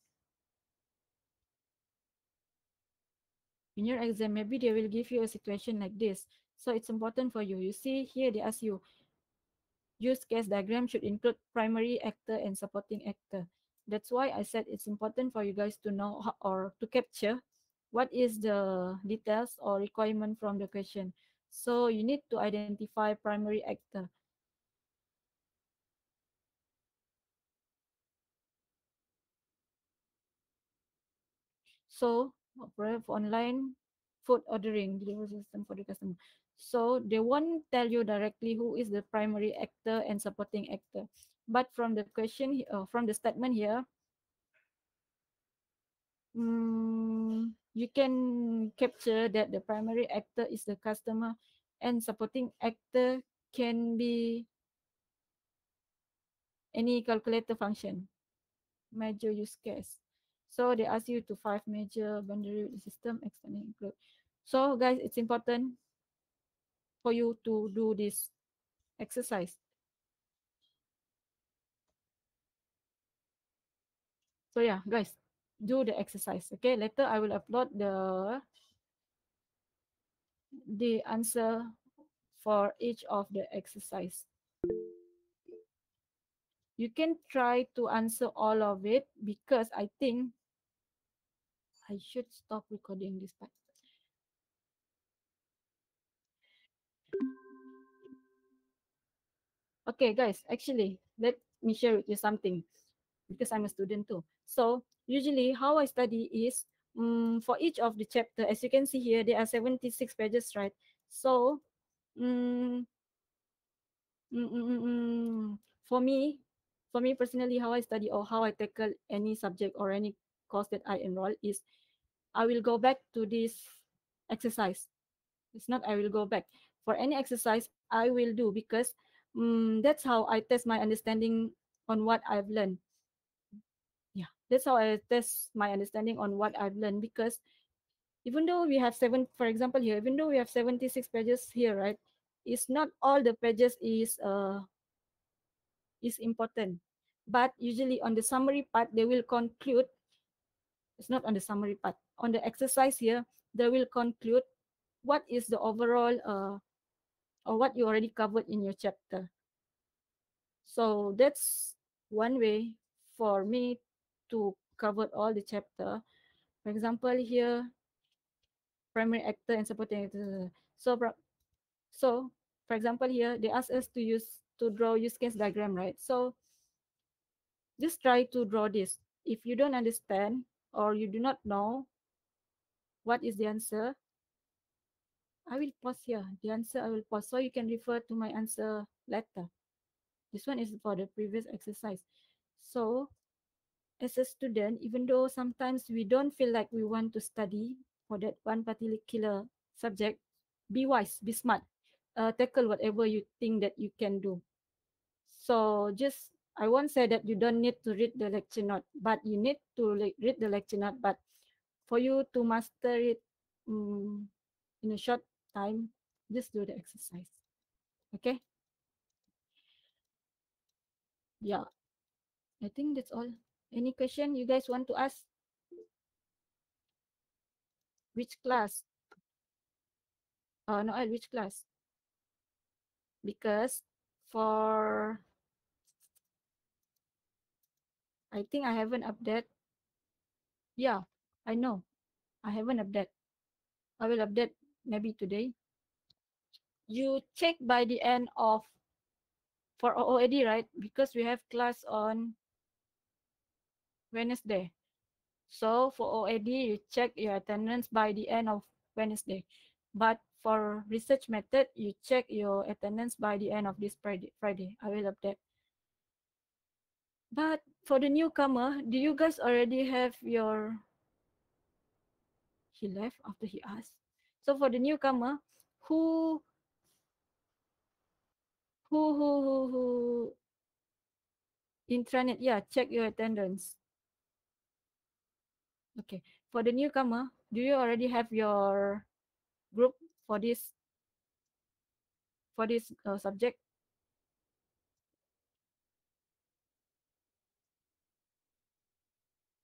maybe they will give you a situation like this. So it's important for you. You see here, they ask you, use case diagram should include primary actor and supporting actor. That's why I said it's important for you guys to know or to capture what is the details or requirement from the question. So you need to identify primary actor. So for online food ordering delivery system for the customer. So they won't tell you directly who is the primary actor and supporting actor. But from the question, from the statement here, you can capture that the primary actor is the customer and supporting actor can be any calculator function, major use case. So they ask you to 5 major boundary with the system, extending include. So guys, it's important for you to do this exercise. So yeah, guys, do the exercise. Okay, later I will upload the answer for each of the exercise. You can try to answer all of it because I think I should stop recording this part. Okay, guys, actually, let me share with you something because I'm a student too. So usually how I study is for each of the chapter, as you can see here, there are 76 pages, right? So um, mm, mm, mm, mm, for me, for me personally, how I study or how I tackle any subject or any course that I enroll is I will go back to this exercise. It's not I will go back. For any exercise, I will do because that's how I test my understanding on what I've learned. Yeah, that's how I test my understanding on what I've learned because even though we have for example here, even though we have 76 pages here, right? It's not all the pages is important. But usually on the summary part, they will conclude, it's not on the summary part, on the exercise here, they will conclude what is the overall or what you already covered in your chapter. So that's one way for me to cover all the chapter. For example, here, primary actor and supporting actor. So for example, here, they ask us to draw use case diagram, right? So just try to draw this. If you don't understand or you do not know what is the answer, I will pause here. The answer I will pause so you can refer to my answer later. This one is for the previous exercise. So as a student, even though sometimes we don't feel like we want to study for that one particular subject, be wise, be smart, tackle whatever you think that you can do. So just, I won't say that you don't need to read the lecture note, but you need to read the lecture note. But for you to master it in a short time, just do the exercise. Okay? Yeah, I think that's all. Any question you guys want to ask? Which class? No, which class? Because for, I think I haven't update. Yeah, I know. I haven't update. I will update maybe today. You check by the end of, for OOAD, right? Because we have class on Wednesday. So for OOAD, you check your attendance by the end of Wednesday. But for research method, you check your attendance by the end of this Friday. I will update. But for the newcomer, do you guys already have your, he left after he asked. So for the newcomer, who who intranet, yeah, check your attendance. Okay. For the newcomer, do you already have your group for this subject?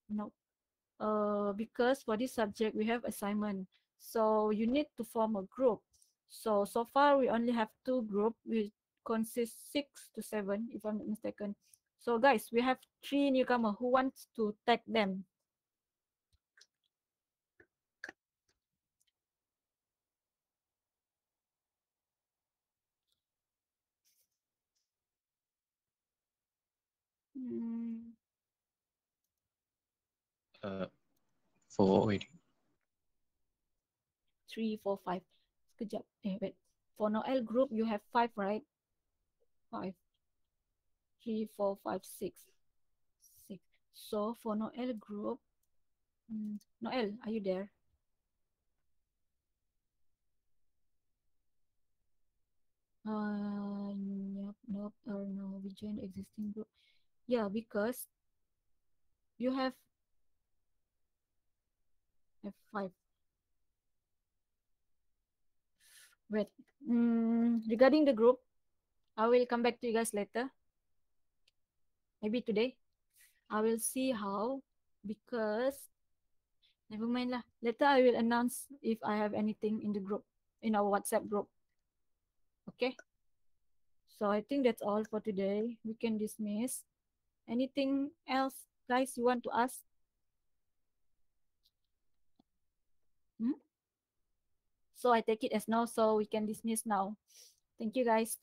No. Because for this subject we have assignment, so you need to form a group. So far we only have 2 group, which consist 6 to 7, if I'm not mistaken. So guys, we have 3 newcomer who wants to tag them. Hmm, Uh, for OOAD. 3, 4, 5. Good job. Wait. For Noel group, you have 5, right? 5, 3, 4, 5, 6. 6. So for Noel group, Noel, are you there? Nope, nope, or no, we join existing group. Yeah, because you have F5. Wait. Regarding the group, I will come back to you guys later. Maybe today. I will see how, because never mind lah. Later I will announce if I have anything in the group, in our WhatsApp group. Okay. So I think that's all for today. We can dismiss. Anything else, guys, you want to ask? Hmm? So I take it as no, so we can dismiss now. Thank you, guys.